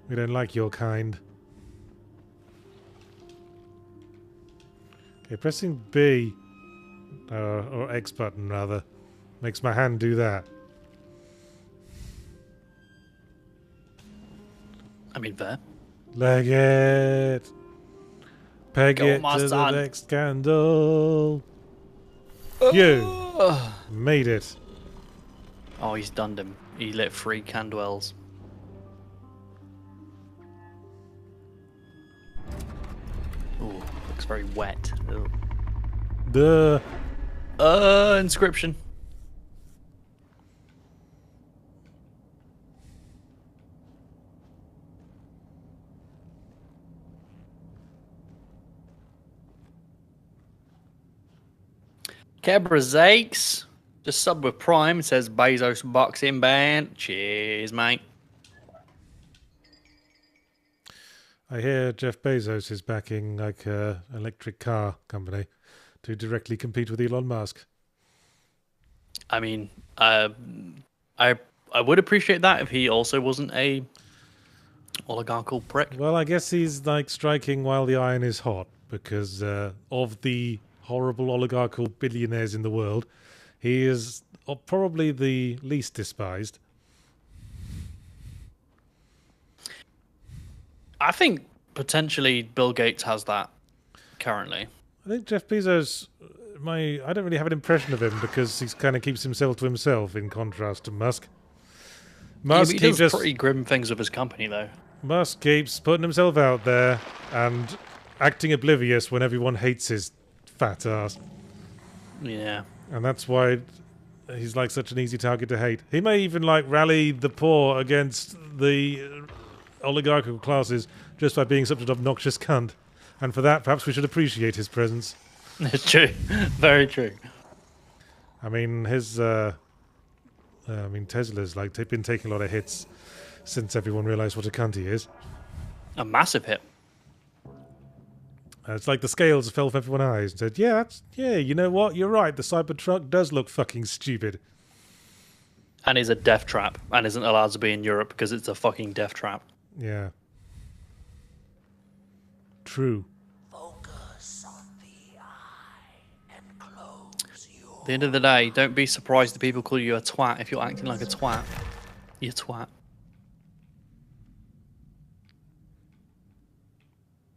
We don't like your kind. Okay, pressing B, or X button rather, makes my hand do that. I mean, fair. Leg it. Peg Go it on, my to the son. next candle. You made it. Oh, he's done him. He lit 3 candles. Ooh, looks very wet. Ugh. Duh. Inscription. Kebra Zakes. Just sub with Prime. It says Bezos boxing band. Cheers, mate. I hear Jeff Bezos is backing like a electric car company to directly compete with Elon Musk. I mean, I would appreciate that if he also wasn't a oligarchical prick. Well, I guess he's like striking while the iron is hot because of the horrible oligarchical billionaires in the world, he is probably the least despised. I think potentially Bill Gates has that currently. I think Jeff Bezos, I don't really have an impression of him because he kind of keeps himself to himself in contrast to Musk. Musk he does pretty grim things with his company, though. Musk keeps putting himself out there and acting oblivious when everyone hates his fat ass. Yeah. And that's why he's like such an easy target to hate. He may even like rally the poor against the oligarchical classes just by being such an obnoxious cunt. And for that, perhaps we should appreciate his presence. It's true. Very true. I mean, Tesla's like been taking a lot of hits since everyone realised what a cunt he is. A massive hit. It's like the scales fell from everyone's eyes and said, yeah, you know what? You're right. The Cybertruck does look fucking stupid. And is a death trap and isn't allowed to be in Europe because it's a fucking death trap. Yeah. True. Focus on the eye and close your... At the end of the day, don't be surprised that people call you a twat if you're acting like a twat. You twat.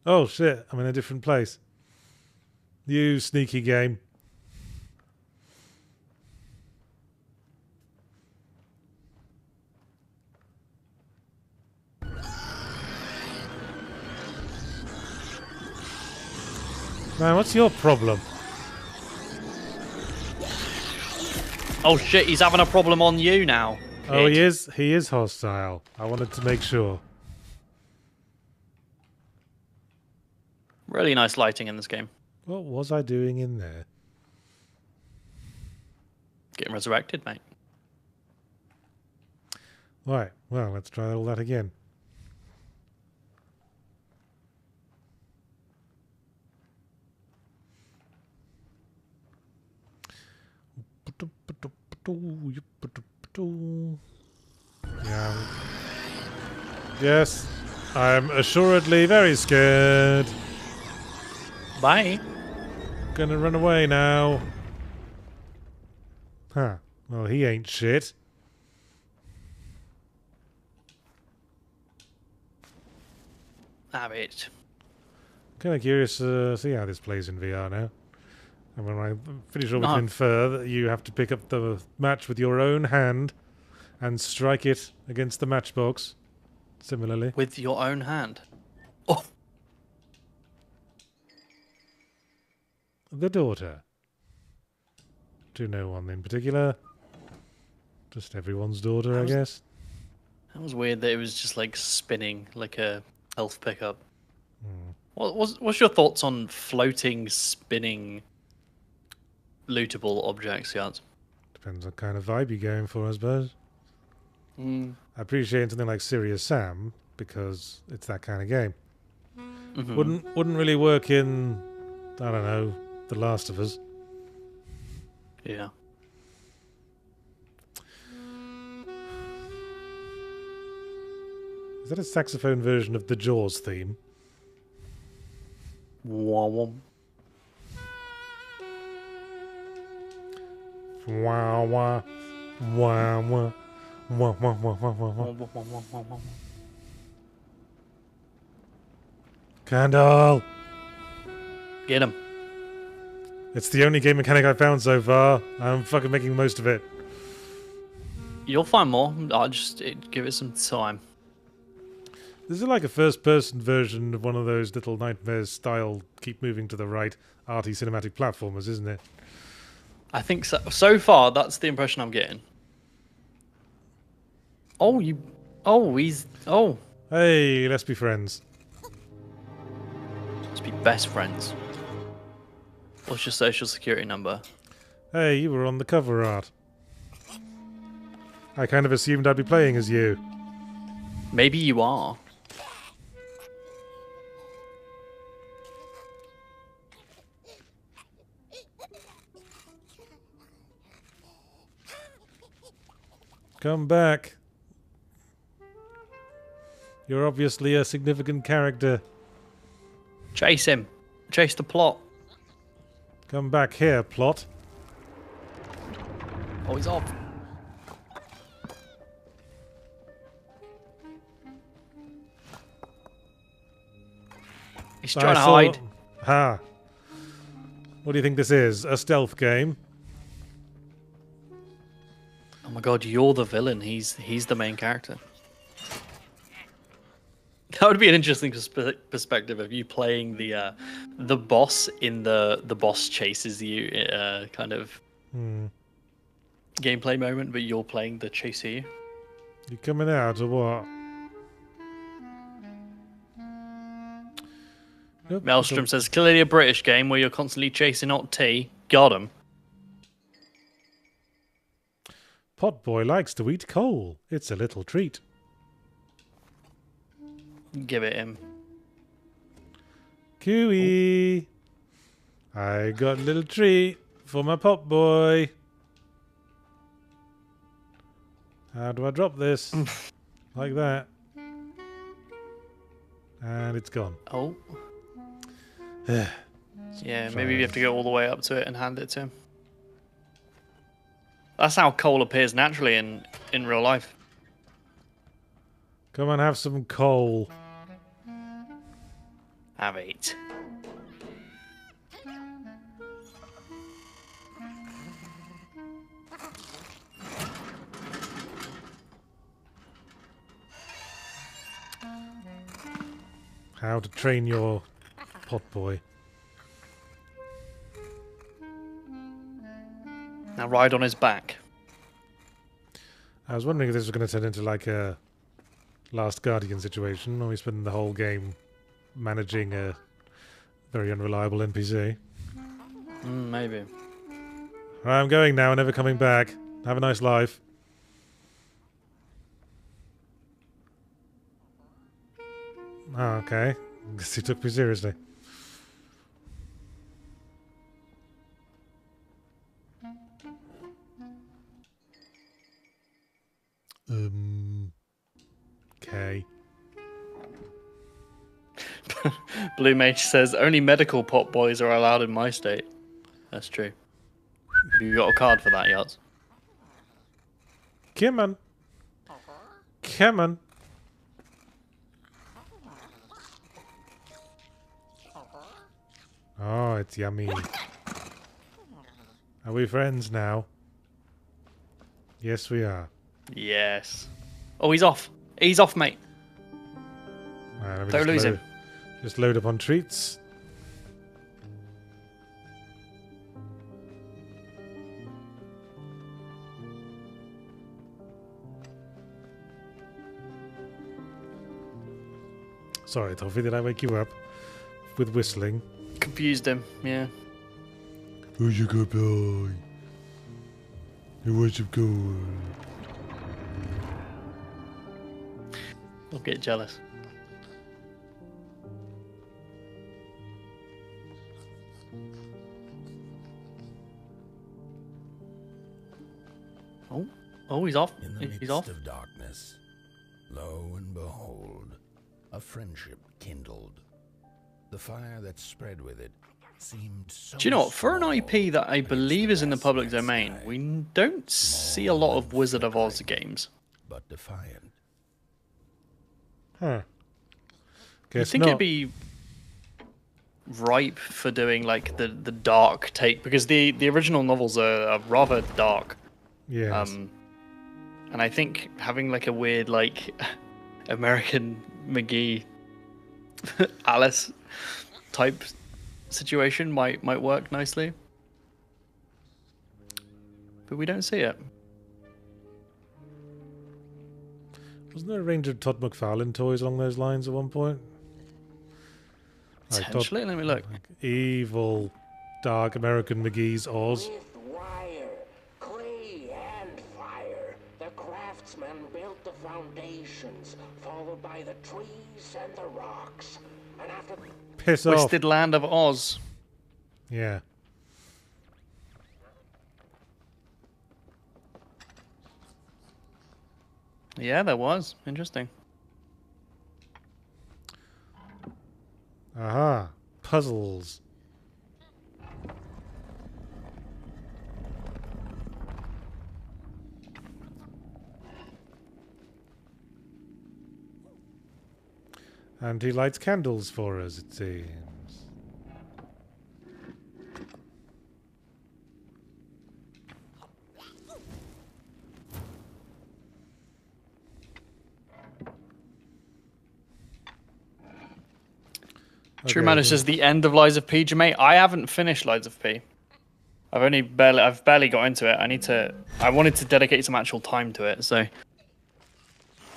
Oh shit, I'm in a different place. You sneaky game. Man, what's your problem? Oh shit, he's having a problem on you now. Oh, he is hostile. I wanted to make sure. Really nice lighting in this game. What was I doing in there? Getting resurrected, mate. Right, well, let's try all that again. Yeah. Yes, I'm assuredly very scared. Bye. Gonna run away now. Huh. Well, he ain't shit. Have it. Kind of curious to see how this plays in VR now. And when I'm pretty sure we can infer that you have to pick up the match with your own hand and strike it against the matchbox. Similarly. With your own hand. Oh. The daughter. To no one in particular. Just everyone's daughter, I guess. That was weird that it was just like spinning like a health pickup. What's your thoughts on floating, spinning, lootable objects, Yahtzee? Depends what kind of vibe you're going for, I suppose. I appreciate something like Serious Sam, because it's that kind of game. Mhm. Wouldn't really work in, I don't know, The Last of Us. Yeah. Is that a saxophone version of the Jaws theme? Wah, wah. Wah wah wah wah wah wah wah wah wah wah. Wah, wah, wah, wah, wah, wah. Candle! Get him. It's the only game mechanic I've found so far. I'm fucking making the most of it. You'll find more. I'll just give it some time. This is like a first-person version of one of those Little Nightmares style, keep moving to the right, arty cinematic platformers, isn't it? I think so. So far, that's the impression I'm getting. Oh, you. Oh, he's. Oh. Hey, let's be friends. Let's be best friends. What's your social security number? Hey, you were on the cover art. I kind of assumed I'd be playing as you. Maybe you are. Come back. You're obviously a significant character. Chase him. Chase the plot. Come back here, plot. Oh, he's off. He's trying to hide. Ha. What do you think this is? A stealth game? Oh my god, you're the villain. He's the main character. That would be an interesting perspective of you playing the boss in the boss chases you kind of gameplay moment, but you're playing the chaser you. You coming out or what? Nope, Maelstrom says, clearly a British game where you're constantly chasing hot tea. Got him. Potboy likes to eat coal. It's a little treat. Give it him. Cooey. I got a little treat for my Potboy. How do I drop this? Like that. And it's gone. Oh. Yeah, maybe you have to go all the way up to it and hand it to him. That's how coal appears naturally in real life. Come on, have some coal. Have it. How to train your Potboy. Now ride on his back. I was wondering if this was going to turn into like a Last Guardian situation, or we spend the whole game managing a very unreliable NPC. Maybe. Right, I'm going now, never coming back. Have a nice life. Oh, okay. Guess he took me seriously. Okay. Blue Mage says, only medical pot boys are allowed in my state. That's true. You got a card for that, Yahtzee? Come on. Come on. Oh, it's yummy. Are we friends now? Yes, we are. Yes. Oh, he's off. He's off, mate. Right, let me Don't just lose load- him. Just load up on treats. Sorry, Toffee, did I wake you up with whistling? Confused him, yeah. Who's your good boy? Who wants some gold? Don't get jealous. Oh, he's off. In the He's midst off. of darkness, lo and behold, a friendship kindled. The fire that spread with it seemed so. Do you know what? For an small IP that I against believe the is in the vast public night domain, sky, we don't see a lot of Wizard of Oz games. but defiant. Huh. I Guess think not. it'd be ripe for doing like the dark take, because the original novels are rather dark. Yes. And I think having like a weird like American McGee Alice type situation might work nicely. But we don't see it. Wasn't there a range of Todd McFarlane toys along those lines at one point? Like Todd- Potentially, let me look. evil, dark American McGee's Oz. With wire, clay, and fire, the craftsmen built the foundations, followed by the trees and the rocks. And after Piss off. Twisted Land of Oz. Yeah. Yeah, there was. Interesting. Aha. Puzzles. And he lights candles for us, it seems. True Okay, Man well- says the end of Lies of P, Jermaine. I haven't finished Lies of P. I've barely got into it. I wanted to dedicate some actual time to it, so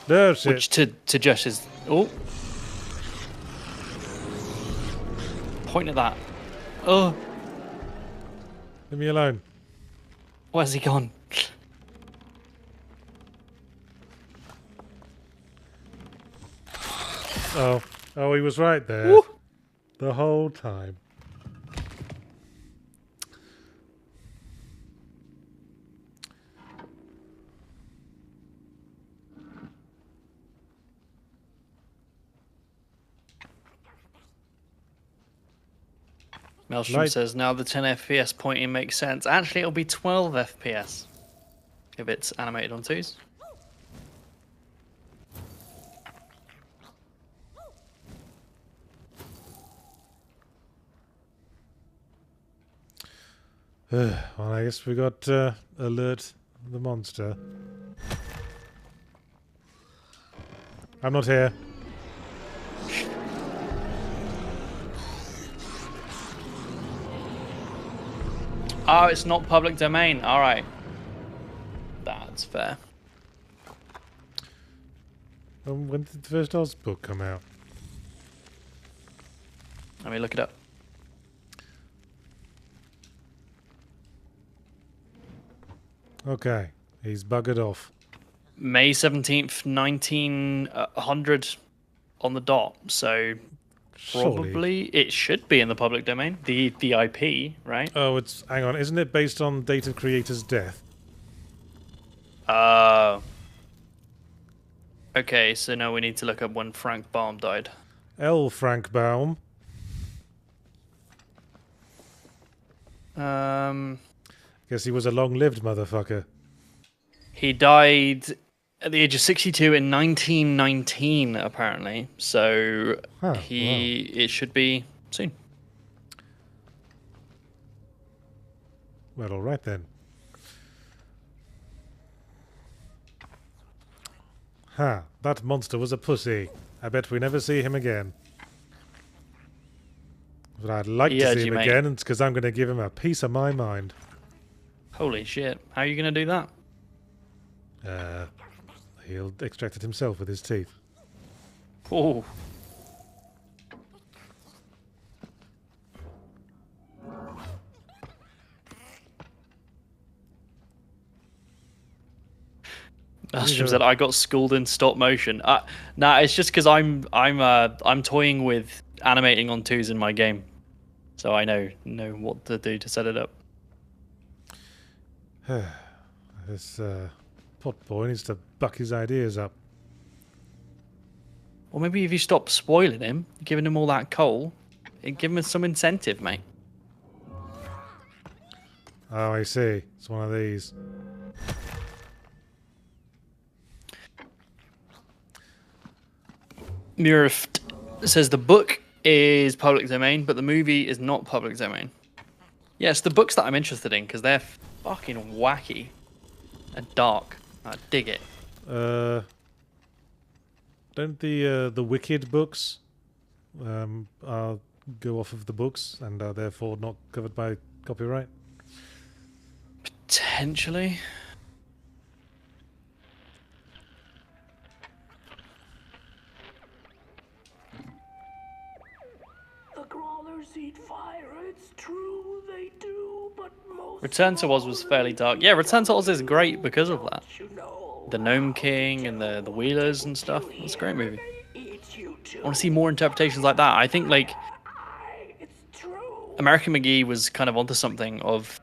No shit. which to Josh's point at that. Oh, Leave me alone. where's he gone? Oh. Oh, he was right there. Woo. The whole time. Maelstrom says now the 10 FPS pointing makes sense. Actually, it'll be 12 FPS if it's animated on twos. Well, I guess we got alert the monster. I'm not here. Oh, it's not public domain. All right, that's fair. When did the first Oz book come out? Let me look it up. Okay, he's buggered off. May 17th, 1900 on the dot. So Surely. probably it should be in the public domain. The IP, right? Oh, it's hang on. Isn't it based on date of creator's death? Okay, so now we need to look up when Frank Baum died. L. Frank Baum. Guess he was a long-lived motherfucker. He died at the age of 62 in 1919, apparently. So Huh, it should be soon. Well, all right then. Ha! That monster was a pussy. I bet we never see him again. But I'd like Yeah, to see him G-mate. again, and it's because I'm going to give him a piece of my mind. Holy shit. How are you going to do that? He'll extract it himself with his teeth. Oh. Astrum said I got schooled in stop motion. Nah, it's just because I'm toying with animating on twos in my game, so I know what to do to set it up. This pot boy needs to buck his ideas up. Or maybe if you stop spoiling him, giving him all that coal, it'd give him some incentive, mate. Oh, I see. It's one of these. Murph says the book is public domain, but the movie is not public domain. Yeah, it's the books that I'm interested in because they're fucking wacky and dark. I dig it. Don't the Wicked books go off of the books and are therefore not covered by copyright? Potentially. The crawlers eat fire, it's true, they do, but most Return to Oz was fairly dark. Yeah, Return to Oz is great because of that. The Gnome King and the Wheelers and stuff. It's a great movie. I want to see more interpretations like that. I think like American McGee was kind of onto something of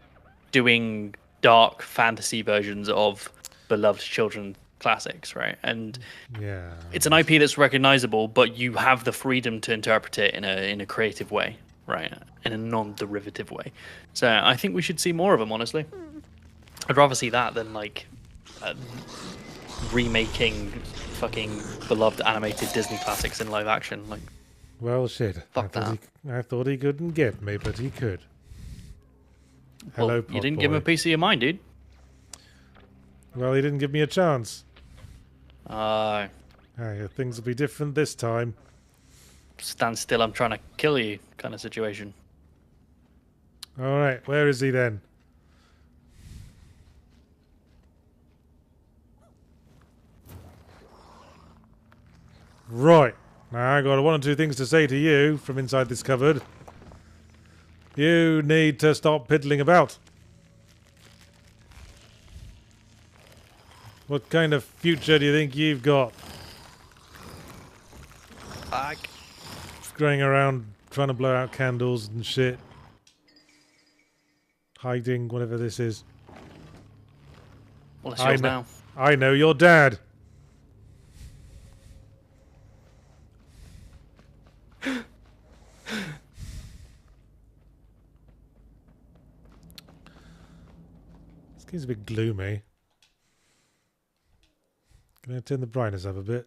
doing dark fantasy versions of beloved children classics, right? And yeah, it's an IP that's recognizable, but you have the freedom to interpret it in a creative way, right? In a non-derivative way. So I think we should see more of them, honestly. I'd rather see that than like remaking fucking beloved animated Disney classics in live action. Like, well, shit. Fuck I thought he couldn't get me, but he could. Hello, well, you didn't give him a piece of your mind, dude. Well, he didn't give me a chance. Hey, things will be different this time. Stand still, I'm trying to kill you kind of situation. All right, where is he then? Right. Now, I got one or two things to say to you from inside this cupboard. You need to stop piddling about. What kind of future do you think you've got? Fuck. Going around trying to blow out candles and shit. Hiding, whatever this is. Well, it's yours now. I know your dad. This game's a bit gloomy. Can I turn the brightness up a bit?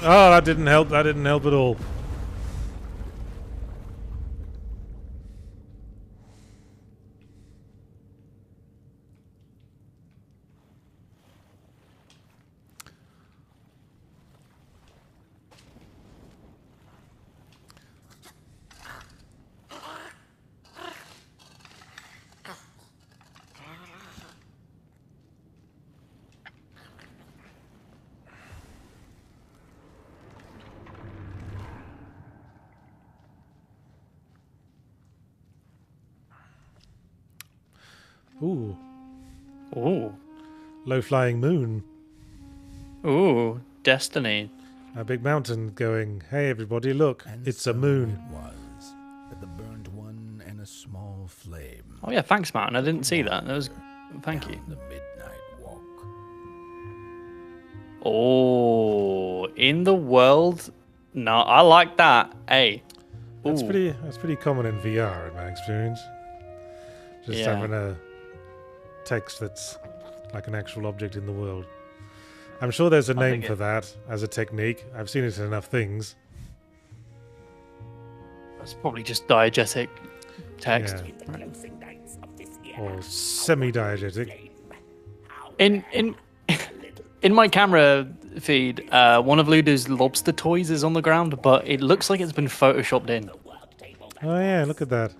Oh, that didn't help. That didn't help at all. Ooh. Ooh. Low-flying moon. Ooh. Destiny. A big mountain going, hey everybody, look, And it's so a moon. It was, but the burnt one and a small flame. Oh yeah, thanks, Martin. I didn't see that. That was. Thank you. The midnight walk. Oh, in the world. No, I like that. Hey. That's Ooh. pretty common in VR in my experience. Just Yeah. having a text that's like an actual object in the world. I'm sure there's a I name think for it- that as a technique. I've seen it in enough things. That's probably just diegetic text. Yeah. Or semi-diegetic. In my camera feed, one of Ludo's lobster toys is on the ground, but it looks like it's been photoshopped in. Oh yeah, look at that.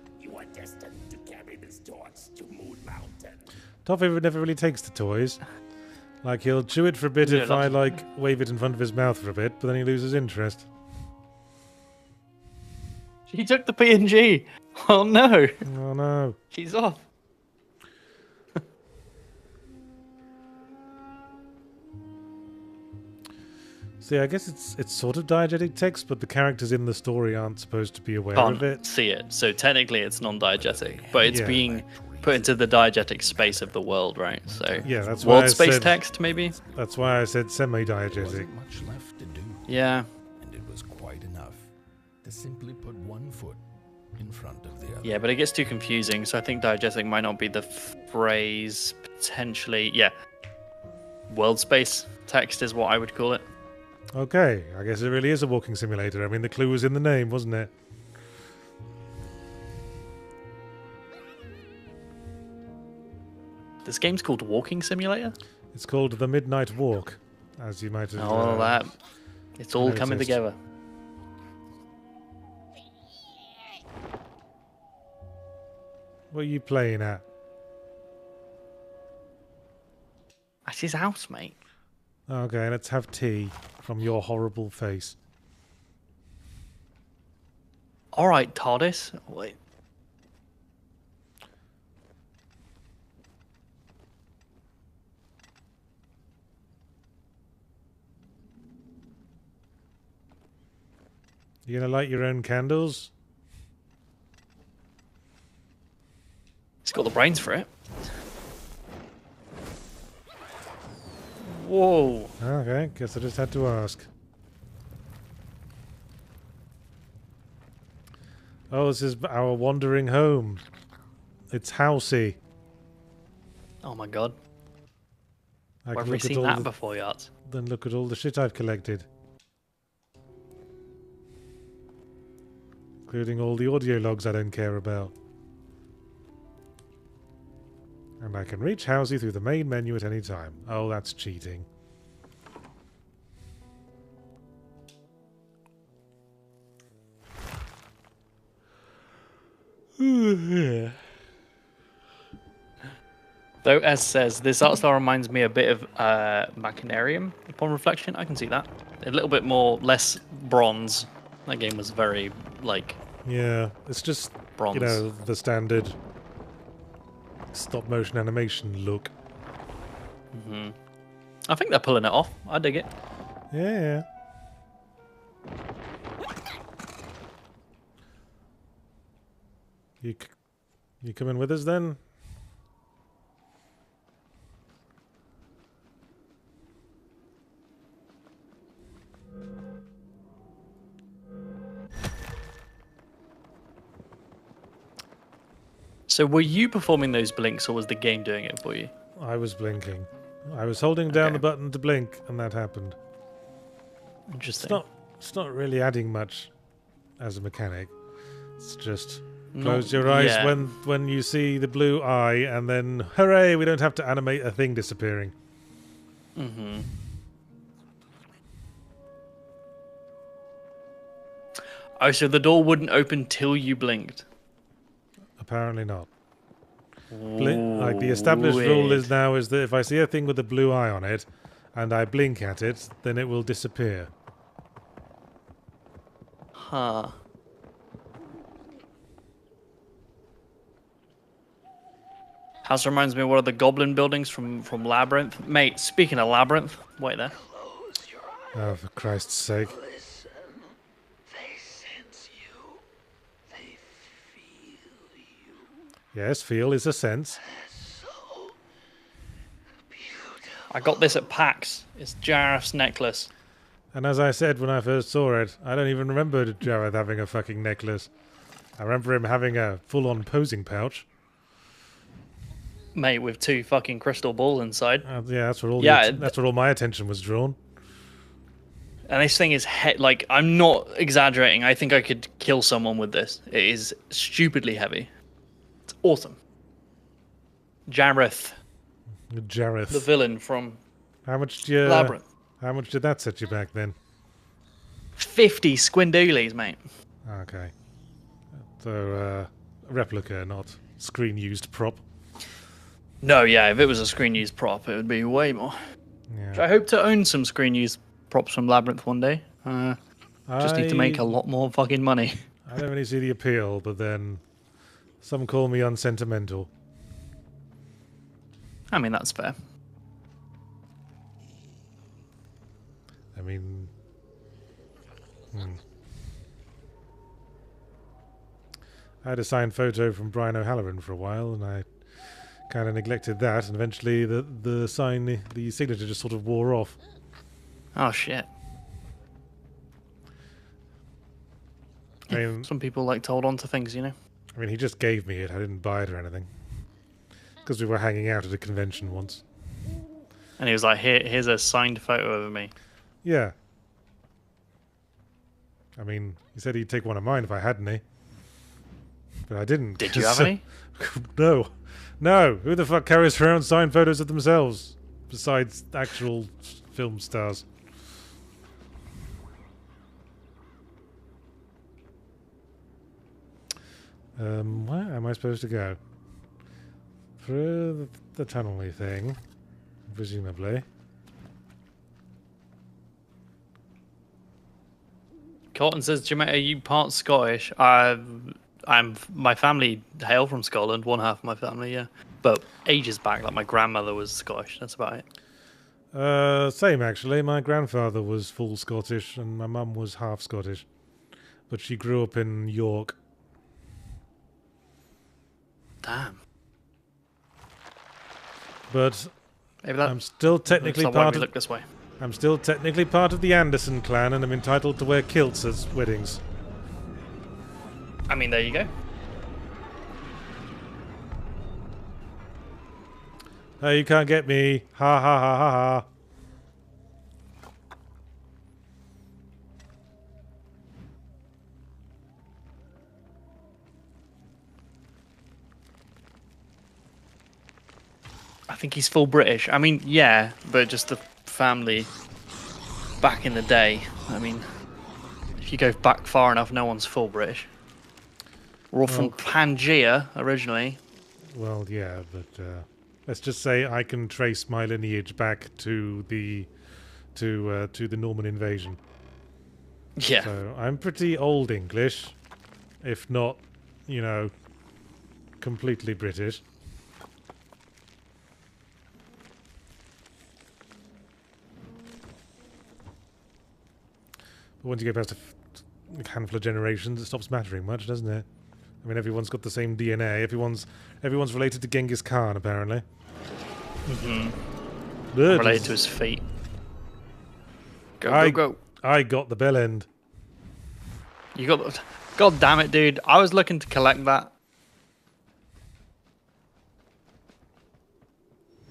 Toffee never really takes the toys. Like, he'll chew it for a bit Yeah, if I, loves- like, wave it in front of his mouth for a bit, but then he loses interest. She took the PNG. Oh no, Oh no. she's off. See, I guess it's sort of diegetic text, but the characters in the story aren't supposed to be aware of it. Can't see it, so technically it's non-diegetic, but it's Yeah. being put into the diegetic space of the world, right? So Yeah, that's why I world space said- text, maybe. That's why I said semi-diegetic. Wasn't much left to do, Yeah. and it was quite enough to simply put one foot in front of the other. Yeah, but it gets too confusing, so I think diegetic might not be the phrase. Potentially, yeah. World space text is what I would call it. Okay, I guess it really is a walking simulator. I mean, the clue was in the name, wasn't it? This game's called Walking Simulator? It's called The Midnight Walk, as you might have. Oh, that. It's all coming noticed. together. What are you playing at? That's his house, mate. Okay, let's have tea from your horrible face. Alright, TARDIS. Wait. You gonna light your own candles? He's got the brains for it. Whoa. Okay, guess I just had to ask. Oh, this is our wandering home. It's housey. Oh my god. I Where can have we look at seen all that the- before, Yachts? Then look at all the shit I've collected. Including all the audio logs I don't care about. And I can reach Housey through the main menu at any time. Oh, that's cheating. Though, as says, this art style reminds me a bit of Machinarium upon reflection. I can see that. A little bit more, less bronze. That game was very, like, Yeah, it's just, bronze. you know, the standard stop motion animation look. I think they're pulling it off. I dig it. Yeah. You coming with us then? So were you performing those blinks, or was the game doing it for you? I was blinking. I was holding down Okay. the button to blink, and that happened. Interesting. It's not really adding much as a mechanic. It's just Not close your eyes yet. when you see the blue eye, and then hooray, we don't have to animate a thing disappearing. Mm-hmm. Oh, so the door wouldn't open till you blinked. Apparently not. Like the established rule is now is that if I see a thing with a blue eye on it, and I blink at it, then it will disappear. Huh. House reminds me of one of the goblin buildings from Labyrinth. Mate, speaking of Labyrinth, wait there. Oh, for Christ's sake. Listen. They sense you. They feel you. Yes, feel is a sense. So beautiful. I got this at PAX. It's Jareth's necklace. And as I said when I first saw it, I don't even remember Jareth having a fucking necklace. I remember him having a full-on posing pouch. Mate, with 2 fucking crystal balls inside. Yeah, that's where all Yeah, that's where all my attention was drawn. And this thing is like, I'm not exaggerating. I think I could kill someone with this. It is stupidly heavy. It's awesome. Jareth, Jareth. the villain from How much did you, Labyrinth. How much did that set you back then? 50 squindoolies, mate. Okay. So, replica, not screen-used prop. No, yeah, if it was a screen used prop, it would be way more. Yeah. I hope to own some screen used props from Labyrinth one day. Just need to make a lot more fucking money. I don't really see the appeal, but then some call me unsentimental. I mean, that's fair. I mean, I had a signed photo from Brian O'Halloran for a while, and I kind of neglected that, and eventually the signature just sort of wore off. Oh shit. I mean, some people like to hold on to things, you know. I mean, he just gave me it. I didn't buy it or anything. Because we were hanging out at a convention once. And he was like, here's a signed photo of me. Yeah. I mean, he said he'd take one of mine if I had any. But I didn't. Did you have any? No. No. Who the fuck carries around signed photos of themselves? Besides actual film stars. Where am I supposed to go? Through the tunnel-y thing, presumably. Corton says, Jamaica, are you part Scottish? My family hail from Scotland, one half of my family, yeah. But ages back, like my grandmother was Scottish, that's about it. Same actually. My grandfather was full Scottish and my mum was half Scottish. But she grew up in York. Damn. But I'm still technically look this way. I'm still technically part of the Anderson clan and I'm entitled to wear kilts at weddings. I mean, there you go. Hey, you can't get me. Ha ha ha ha ha. I think he's full British. I mean, yeah, but just the family back in the day. I mean, if you go back far enough, no one's full British. We're all from Pangaea originally. Well, yeah, but let's just say I can trace my lineage back to the Norman invasion. Yeah. So I'm pretty old English, if not, you know, completely British. But once you get past a handful of generations, it stops mattering much, doesn't it? I mean, everyone's got the same DNA. Everyone's related to Genghis Khan, apparently. Mm-hmm. Related to his feet. Go. I got the bell end. You got the... God damn it, dude. I was looking to collect that.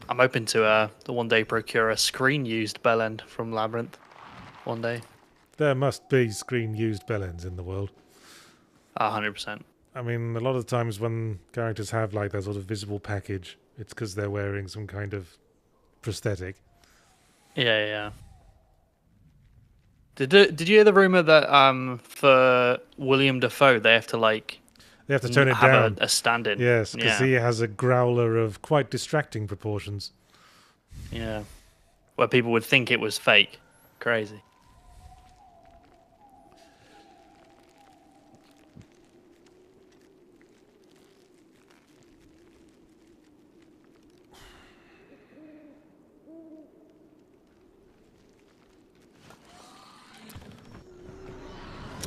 I'm hoping to one day procure a screen-used bell end from Labyrinth. One day. There must be screen-used bell ends in the world. 100%. I mean, a lot of times when characters have like their sort of visible package, it's because they're wearing some kind of prosthetic. Yeah. Did you hear the rumor that for William Dafoe they have to tone it down, a stand-in? Yes, because he has a growler of quite distracting proportions. Yeah, where people would think it was fake. Crazy.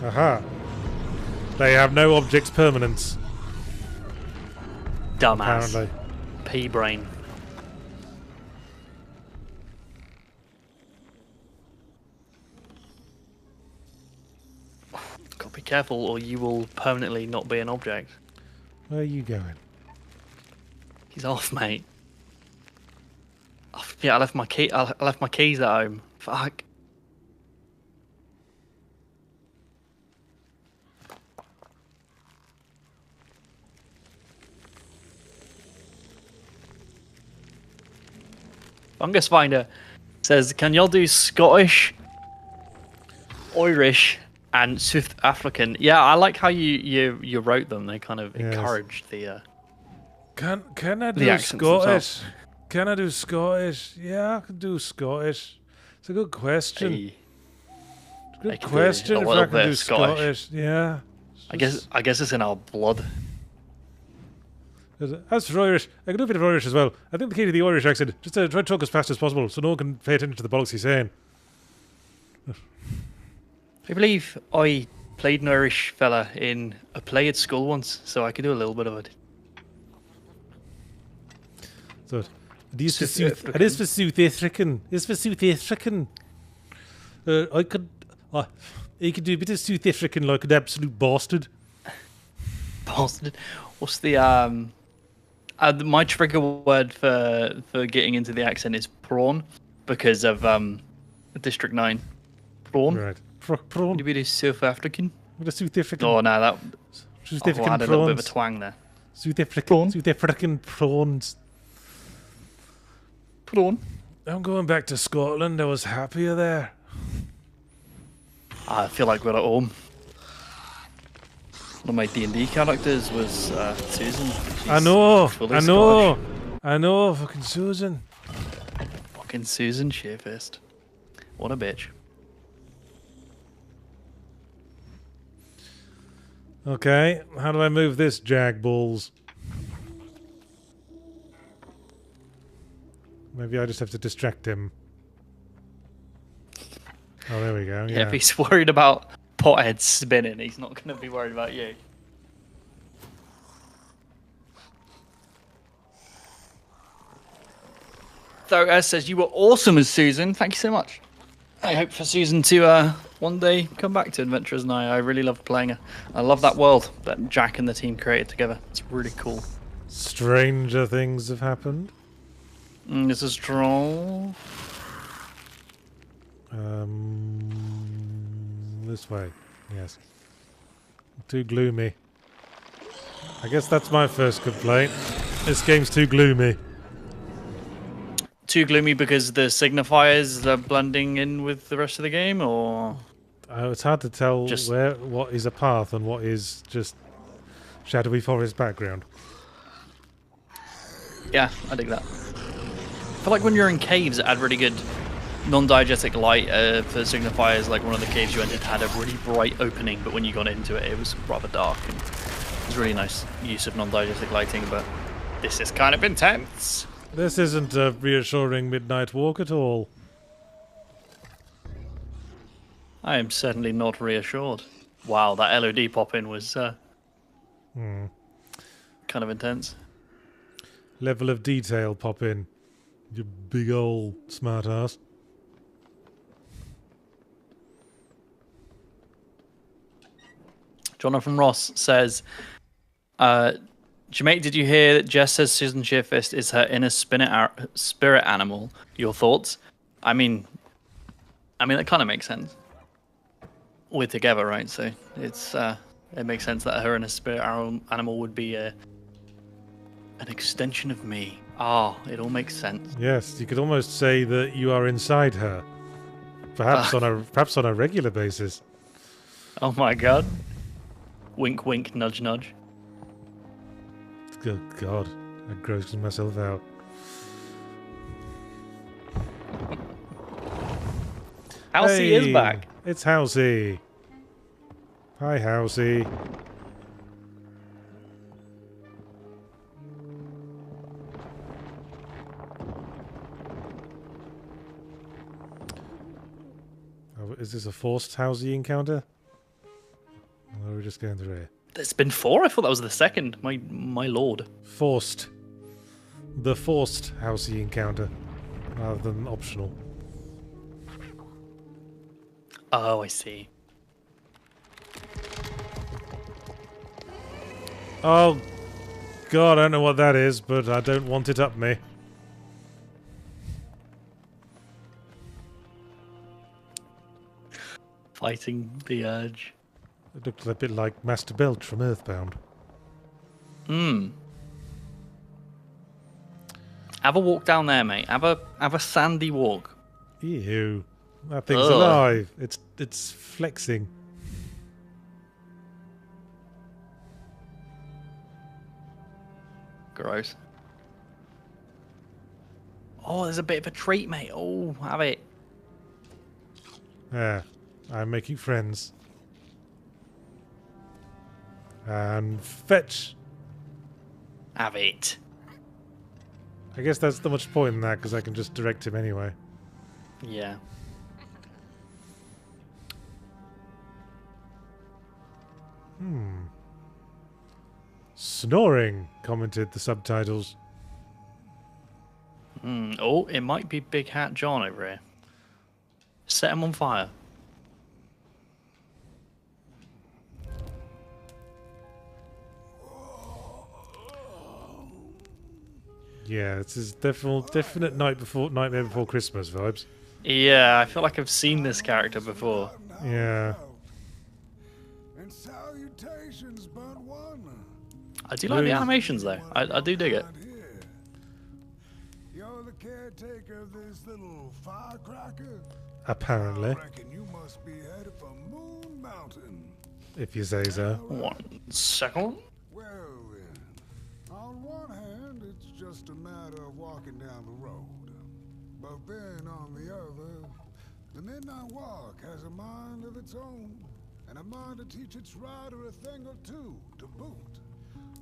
Aha. They have no object's permanence. Dumbass. Apparently. P-brain. Gotta be careful or you will permanently not be an object. Where are you going? He's off, mate. Oh, yeah, I left my keys at home. Fuck. Fungus Finder says, can y'all do Scottish, Irish, and South African? Yeah, I like how you wrote them. They kind of encouraged the Can I do Scottish? Can I do Scottish? Yeah, I can do Scottish. It's a good question. Hey, it's a good question if I can do Scottish. Yeah. I guess it's in our blood. As for Irish, I can do a bit of Irish as well. I think the key to the Irish accent, just to try to talk as fast as possible so no one can pay attention to the bollocks he's saying. I believe I played an Irish fella in a play at school once, so I could do a little bit of it. So, it is for South African. It's for South African. I could do a bit of South African like an absolute bastard. Bastard. What's the my trigger word for getting into the accent is prawn because of District 9. Prawn. Right. Prawn. Would you be South African? What a South African. Oh no, that South I African had a little bit of a twang there. South African prawns. Prawn. I'm going back to Scotland. I was happier there. I feel like we're at home. One of my D&D characters was Susan. She's I know. Scottish. Fucking Susan. Fucking Susan Shearfist. What a bitch. Okay, how do I move this jag balls? Maybe I just have to distract him. Oh, there we go. Yeah, if he's worried about potheads spinning, he's not going to be worried about you. Though says you were awesome as Susan. Thank you so much. I hope for Susan to one day come back to Adventurers and I really love playing her. I love that world that Jack and the team created together. It's really cool. Stranger things have happened. This is true. This way. Yes. Too gloomy. I guess that's my first complaint. This game's too gloomy. Too gloomy because the signifiers are blending in with the rest of the game, or it's hard to tell what is a path and what is just shadowy forest background. Yeah, I dig that. I feel like when you're in caves, it had really good non-diegetic light for signifiers. Like one of the caves you entered had a really bright opening, but when you got into it, it was rather dark. And it was really nice use of non-diegetic lighting, but this is kind of intense. This isn't a reassuring midnight walk at all. I am certainly not reassured. Wow, that LOD pop-in was kind of intense. Level of detail pop in. You big old smart ass. Jonathan Ross says, Jermaine, did you hear that Jess says Susan Shearfist is her inner spirit animal? Your thoughts? I mean, that kind of makes sense. We're together, right? So it's it makes sense that her inner spirit animal would be an extension of me. It all makes sense. Yes, you could almost say that you are inside her, perhaps on a regular basis. Oh my god! Wink, wink, nudge, nudge. Good God, I'm grossing myself out. Housey is back. It's Housey. Hi, Housey. Is this a forced Housey encounter? Or are we just going through here? There's been 4? I thought that was the second. My lord. Forced. The forced Housey encounter, rather than optional. Oh, I see. Oh, God, I don't know what that is, but I don't want it up me. Fighting the urge. It looked a bit like Master Belch from Earthbound. Have a walk down there, mate. Have a sandy walk. Ew. That thing's alive. It's flexing. Gross. Oh, there's a bit of a treat, mate. Oh, have it. Yeah, I'm making friends. And fetch. Have it. I guess that's not much point in that, because I can just direct him anyway. Yeah. Snoring, commented the subtitles. Oh, it might be Big Hat John over here. Set him on fire. Yeah, this is definite Nightmare Before Christmas vibes. Yeah, I feel like I've seen this character before. Yeah. And salutations, burnt one. I do like the animations though. I do dig it. You're the caretaker of this little firecracker. Apparently, I reckon you must be headed for Moon Mountain. if you say so. 1 second. Well, then, on one hand, it's just a matter of walking down the road. But then, on the other, the Midnight Walk has a mind of its own, and a mind to teach its rider a thing or two to boot.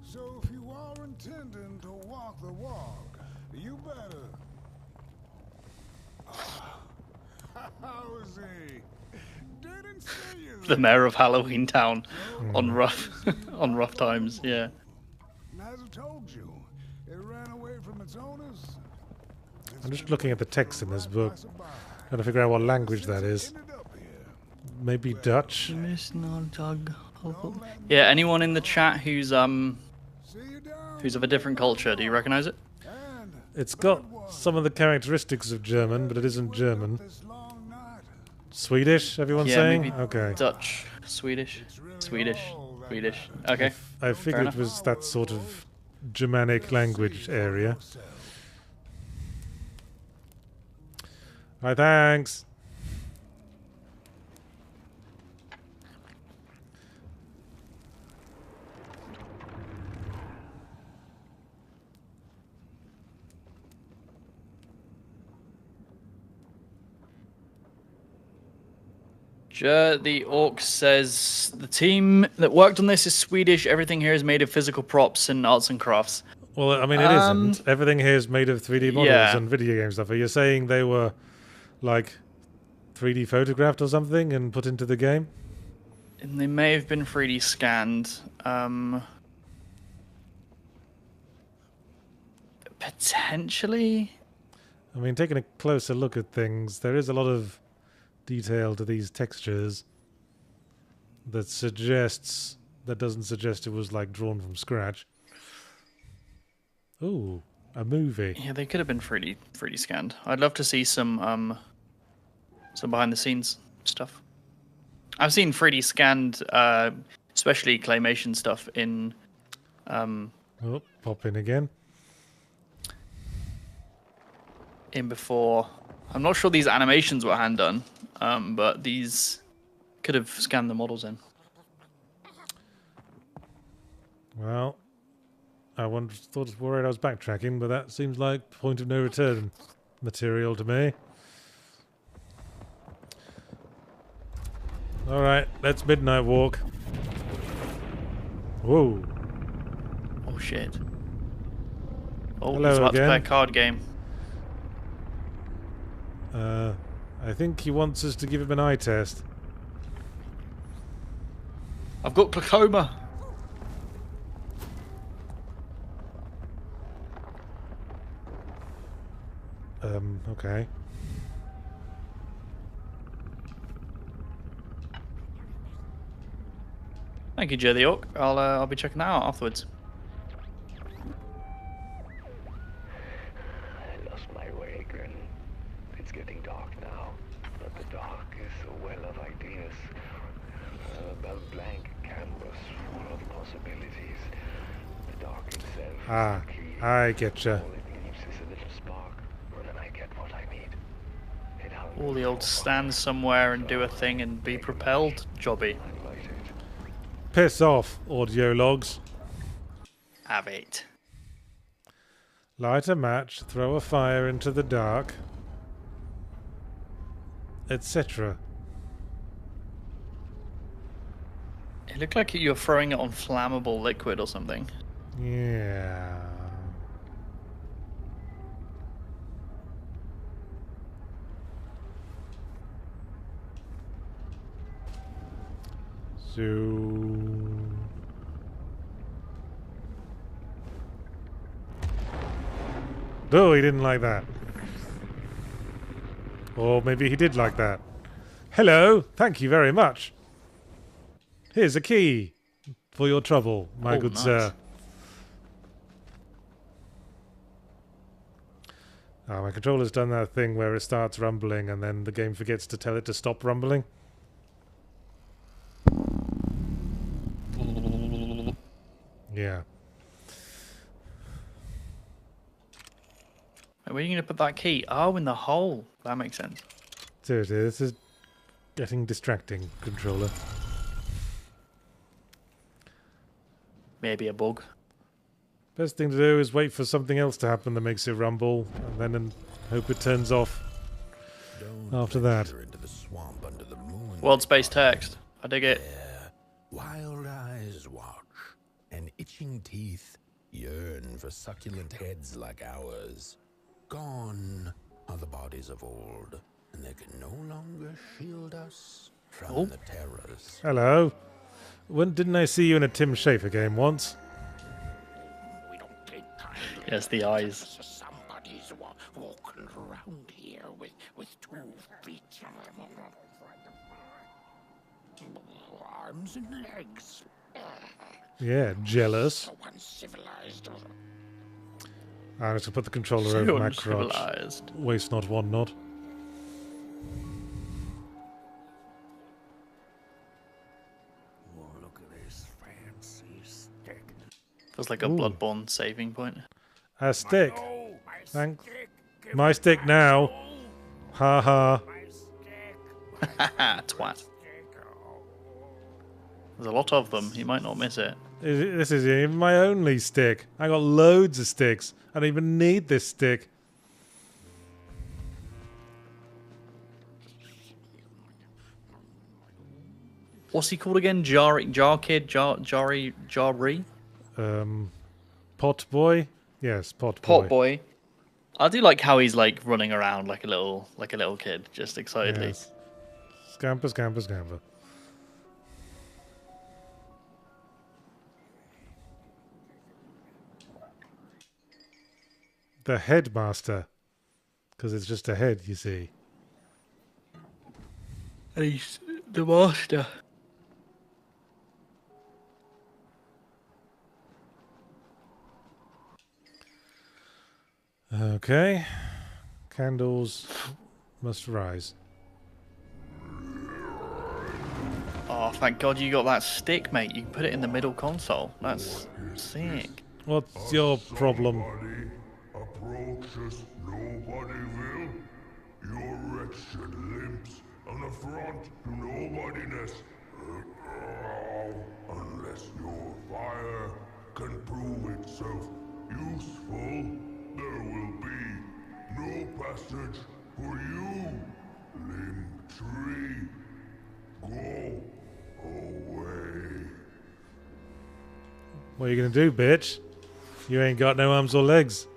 So if you are intending to walk the walk, you better... How is he? Didn't see you. The mayor of Halloween Town on rough times. Yeah. As I told you, it ran away from its owners. I'm just looking at the text in this book, trying to figure out what language that is. Maybe Dutch? Yeah. Anyone in the chat who's of a different culture? Do you recognize it? It's got some of the characteristics of German, but it isn't German. Swedish, everyone's saying? Maybe Okay. Dutch, Swedish. Okay. I figured it was that sort of Germanic language area. Alright, thanks. The Orc says the team that worked on this is Swedish. Everything here is made of physical props and arts and crafts. Well, I mean, it isn't. Everything here is made of 3D models Yeah. and video game stuff. Are you saying they were, like, 3D photographed or something and put into the game? And they may have been 3D scanned. Potentially. I mean, taking a closer look at things, there is a lot of detail to these textures that doesn't suggest it was, like, drawn from scratch. Ooh, a movie. Yeah, they could have been 3D scanned. I'd love to see some behind the scenes stuff. I've seen 3D scanned, especially claymation stuff in. Oh, pop in again. In before. I'm not sure these animations were hand done, but these could have scanned the models in. Well, I thought worried I was backtracking, but that seems like point of no return material to me. Alright, let's midnight walk. Whoa. Oh shit. Oh, Hello he's about to again. play a card game. I think he wants us to give him an eye test. I've got glaucoma. Okay. Thank you, Joe the Orc. I'll be checking that out afterwards. I lost my way again. It's getting dark now, but the dark is a well of ideas. A blank canvas full of possibilities. The dark itself. Ah, I getcha. All it leaves is a little spark, and then I get what I need. All the old stand somewhere and do a thing and be propelled, jobby. Piss off, audio logs. Have it. Light a match, throw a fire into the dark, etc. It looked like you're throwing it on flammable liquid or something. Yeah. So No, he didn't like that. Or maybe he did like that. Hello, thank you very much. Here's a key for your trouble, my good nice. sir. Oh, my controller's done that thing where it starts rumbling and then the game forgets to tell it to stop rumbling. Yeah. Where are you going to put that key? Oh, in the hole. That makes sense. Seriously, this is getting distracting, controller. Maybe a bug. Best thing to do is wait for something else to happen that makes it rumble, and then hope it turns off after that. Into the swamp under the moon. World space text. I dig it. Wild eyes watch, and itching teeth yearn for succulent heads like ours. Gone are the bodies of old, and they can no longer shield us from the terrors. Hello. When didn't I see you in a Tim Schafer game once? Yes, the eyes. Somebody's walking around here with 2 feet, arms and legs. Yeah, jealous. So uncivilized. I'm just gonna put the controller So over my crotch. uncivilized. Waste not, want not. Oh, look at this fancy stick. Feels like a Bloodborne saving point. A stick. Oh, my Thanks. stick. My stick now. Ha ha. My stick. Haha, twat. There's a lot of them. You might not miss it. This isn't even my only stick. I got loads of sticks. I don't even need this stick. What's he called again? Jar Kid? Jarry? Pot boy? Yes, pot boy. Pot boy. I do like how he's like running around like a little kid, just excitedly. Yes. Scamper, scamper, scamper. The headmaster. Because it's just a head, you see. And he's the master. Okay. Candles must rise. Oh, thank God you got that stick, mate. You can put it in the middle console. That's sick. What's your problem? Approaches nobody will. Your wretched limbs an affront to nobodiness. Unless your fire can prove itself useful, there will be no passage for you, limb tree. Go away. What are you gonna do, bitch? You ain't got no arms or legs.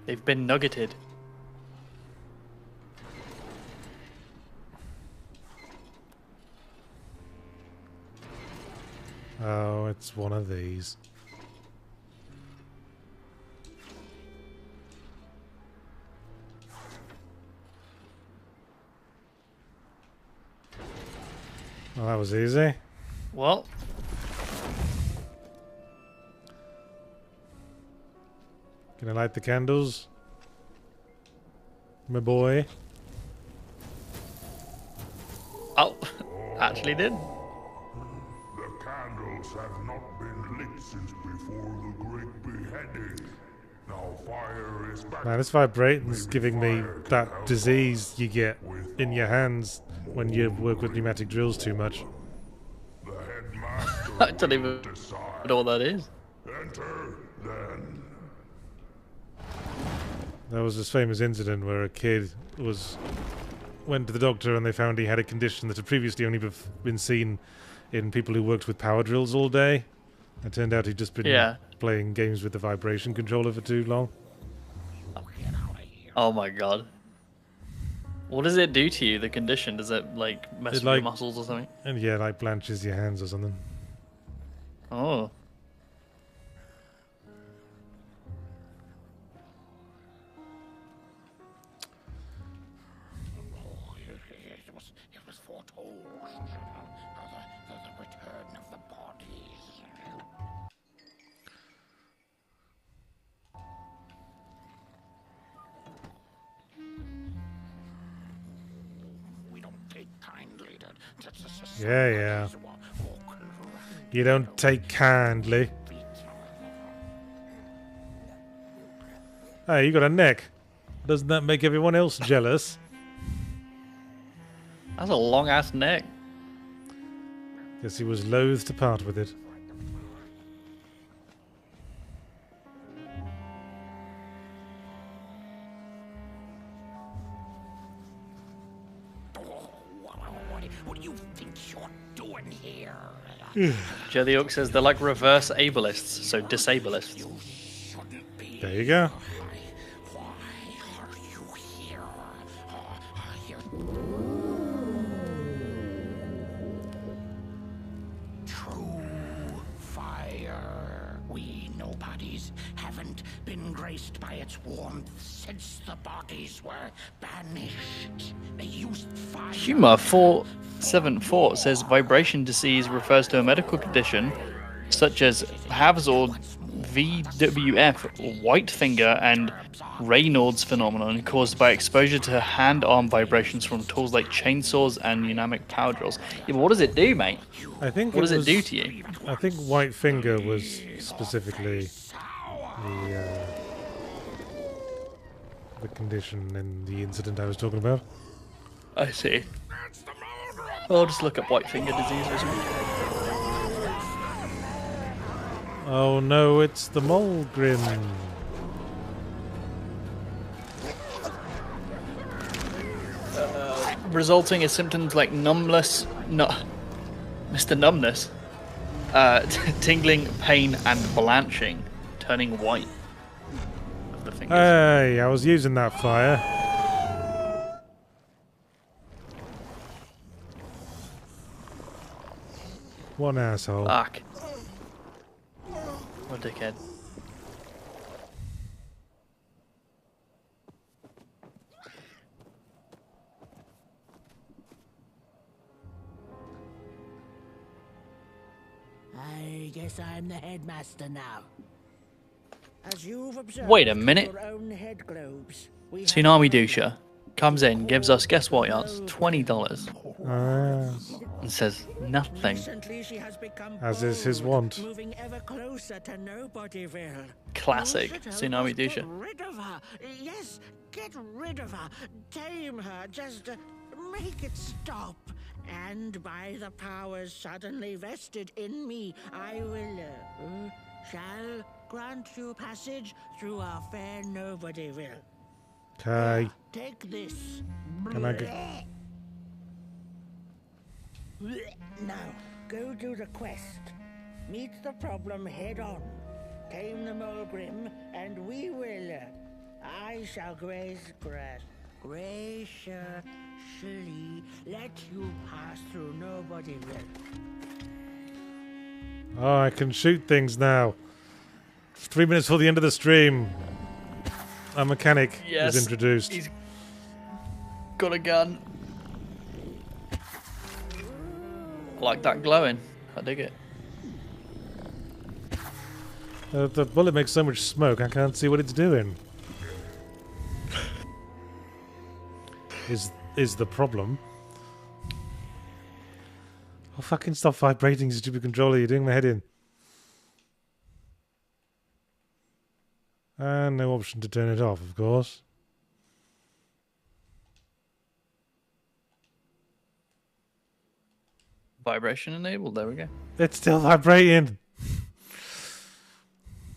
They've been nuggeted. Oh, it's one of these. Well, that was easy. Well, Can I light the candles? My boy. oh, actually did. The candles have not been lit since before the great beheading. Now fire is back. Man, this vibrating's giving me that disease you get in your hands when you work with pneumatic drills too much. The headmaster I don't even decide. know what that is. Enter then. There was this famous incident where a kid went to the doctor and they found he had a condition that had previously only been seen in people who worked with power drills all day. It turned out he'd just been playing games with the vibration controller for too long. Oh my God. What does it do to you, the condition? Does it like mess with your muscles or something? And yeah, like blanches your hands or something. Oh. Yeah, yeah. You don't take kindly. Hey, you got a neck. Doesn't that make everyone else jealous? That's a long ass neck. Guess he was loath to part with it. What do you think you're doing here? Joe the Orc says they're like reverse ableists, so disableists. There you go. True fire. We nobodies haven't been graced by its warmth since the bodies were banished. They used fire. Humor 474 says vibration disease refers to a medical condition such as HAVS or VWF, white finger, and Raynaud's phenomenon caused by exposure to hand-arm vibrations from tools like chainsaws and pneumatic power drills. Yeah, but what does it do, mate? I think what does it do to you? I think white finger was specifically the condition in the incident I was talking about. I see. I'll just look up white finger disease or something. Oh no, it's the Mulgrim. Resulting in symptoms like numbness, Mr. Numbness, tingling, pain, and blanching, turning white of the fingers. Hey, I was using that fire. One asshole. Fuck. What a dickhead. I guess I'm the headmaster now. As you've observed, Wait a minute. your own head globes, we have Tsunami Dusha comes in, gives us, guess what, yards? $20. And says nothing. Recently she has become As is his bold, wont. moving ever closer to Nobodyville. Classic You should help Tsunami us Dusha. Get rid of her. Yes, get rid of her. Tame her. Just make it stop. And by the powers suddenly vested in me, I will shall grant you passage through our fair Nobodyville. Okay. Take this. Can I get... Now, go do the quest. Meet the problem head on. Tame the Mulgrim, and we will. I shall graciously let you pass through Nobodyville. Oh, I can shoot things now. 3 minutes before the end of the stream. A mechanic is introduced. He's got a gun. I like that glowing. I dig it. The bullet makes so much smoke, I can't see what it's doing. Is the problem. Oh, fucking stop vibrating, stupid controller. You're doing my head in. And no option to turn it off, of course. Vibration enabled. There we go. It's still vibrating.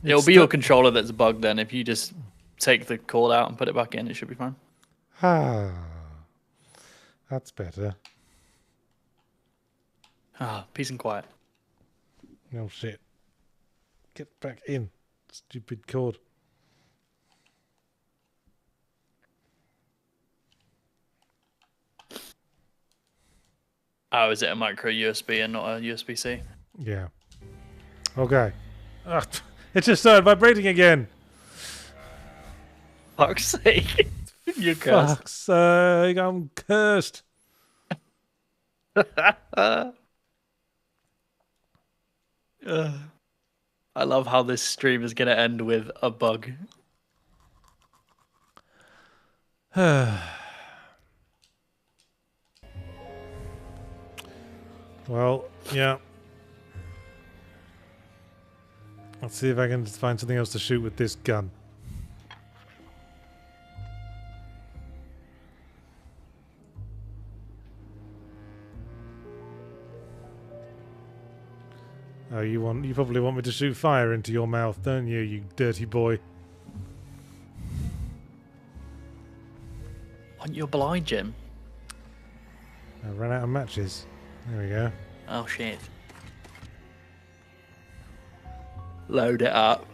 It'll be your controller that's bugged then. If you just take the cord out and put it back in, it should be fine. Ah, that's better. Ah, peace and quiet. No shit. Get back in, stupid cord. Oh, is it a micro USB and not a USB-C? Yeah. Okay. It just started vibrating again. Fuck's sake. You're cursed. Fuck's sake, I'm cursed. I love how this stream is going to end with a bug. Well, yeah. Let's see if I can find something else to shoot with this gun. Oh, you probably want me to shoot fire into your mouth, don't you, you dirty boy? Aren't you blind, Jim? I ran out of matches. There we go. Oh shit. Load it up.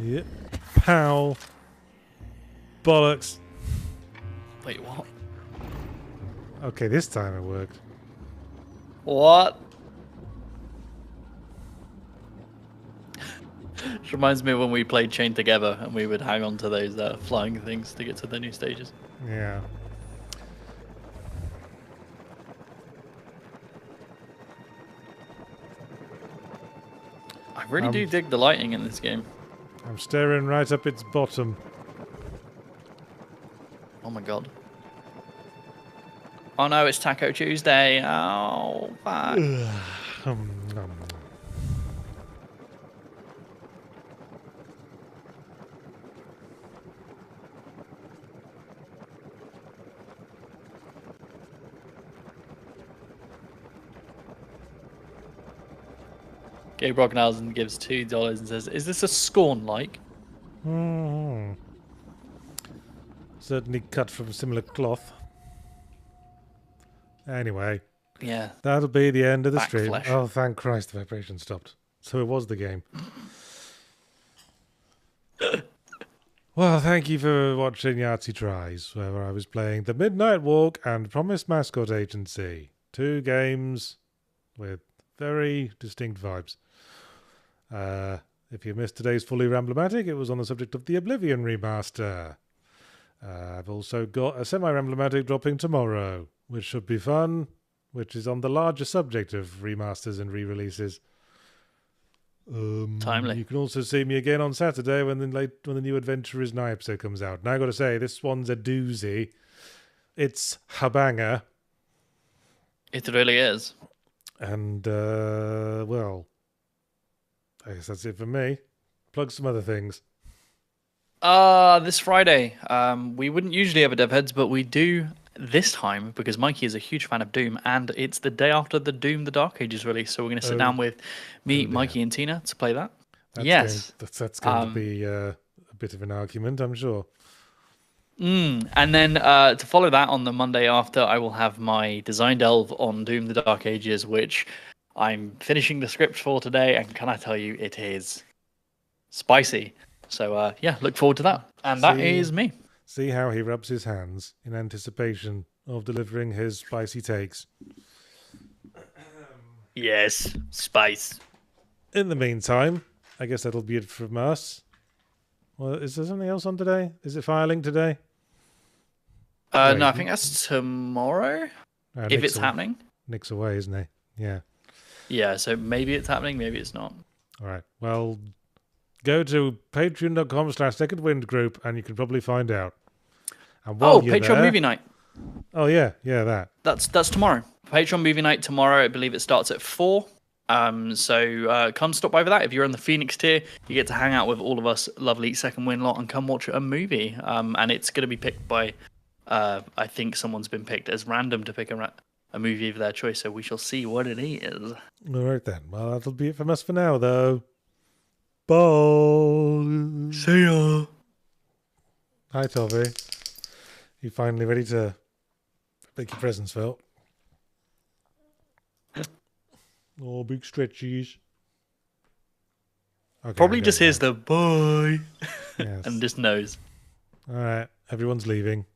Yep. Pow. Bollocks. Wait, what? Okay, this time it worked. What? Which reminds me of when we played Chain Together and we would hang on to those flying things to get to the new stages. Yeah. I really do dig the lighting in this game. I'm staring right up its bottom. Oh my god. Oh no, it's Taco Tuesday. Oh, fuck. Gabe Brockenhausen gives $2 and says, "Is this a Scorn-like?" Certainly cut from similar cloth. Anyway. Yeah. That'll be the end of the stream. Backflesh. Oh, thank Christ the vibration stopped. So it was the game. Well, thank you for watching Yahtzee Tries, where I was playing The Midnight Walk and Promised Mascot Agency. 2 games with very distinct vibes. If you missed today's Fully Ramblematic, it was on the subject of the Oblivion remaster. I've also got a semi-Ramblematic dropping tomorrow, which should be fun, which is on the larger subject of remasters and re-releases. Timely. You can also see me again on Saturday when the new Adventure Is Nigh episode comes out. Now I got to say, this one's a doozy. It's a banger. It really is. And, well, I guess that's it for me. Plug some other things. This Friday, we wouldn't usually have a Dev Heads, but we do this time because Mikey is a huge fan of Doom, and it's the day after the Doom The Dark Ages release, so we're going to sit down with me, Mikey, and Tina to play that. Yes. That's going to be a bit of an argument, I'm sure. And then to follow that on the Monday after, I will have my design delve on Doom The Dark Ages, which I'm finishing the script for today, and can I tell you, it is spicy. So, yeah, look forward to that. And that is me. See how he rubs his hands in anticipation of delivering his spicy takes. Yes, spice. In the meantime, I guess that'll be it from us. Well, is there something else on today? Is it filing today? No, I think that's tomorrow. If it's happening. Nick's away, isn't he? Yeah. Yeah, so maybe it's happening, maybe it's not. All right. Well, go to patreon.com/secondwind group and you can probably find out. And Patreon movie night. Oh, yeah, that. That's tomorrow. Patreon movie night tomorrow. I believe it starts at 4. So come stop by for that. If you're on the Phoenix tier, you get to hang out with all of us lovely Second Win lot and come watch a movie. And it's going to be picked by, I think someone's been picked as random to pick a movie of their choice. So we shall see what it is. All right then. Well, that'll be it from us for now, though. Bye. See ya. Hi, Toby. You finally ready to make your presents felt? Oh, big stretchies. Okay, Probably just hears the bye Yes. and just knows. All right, everyone's leaving.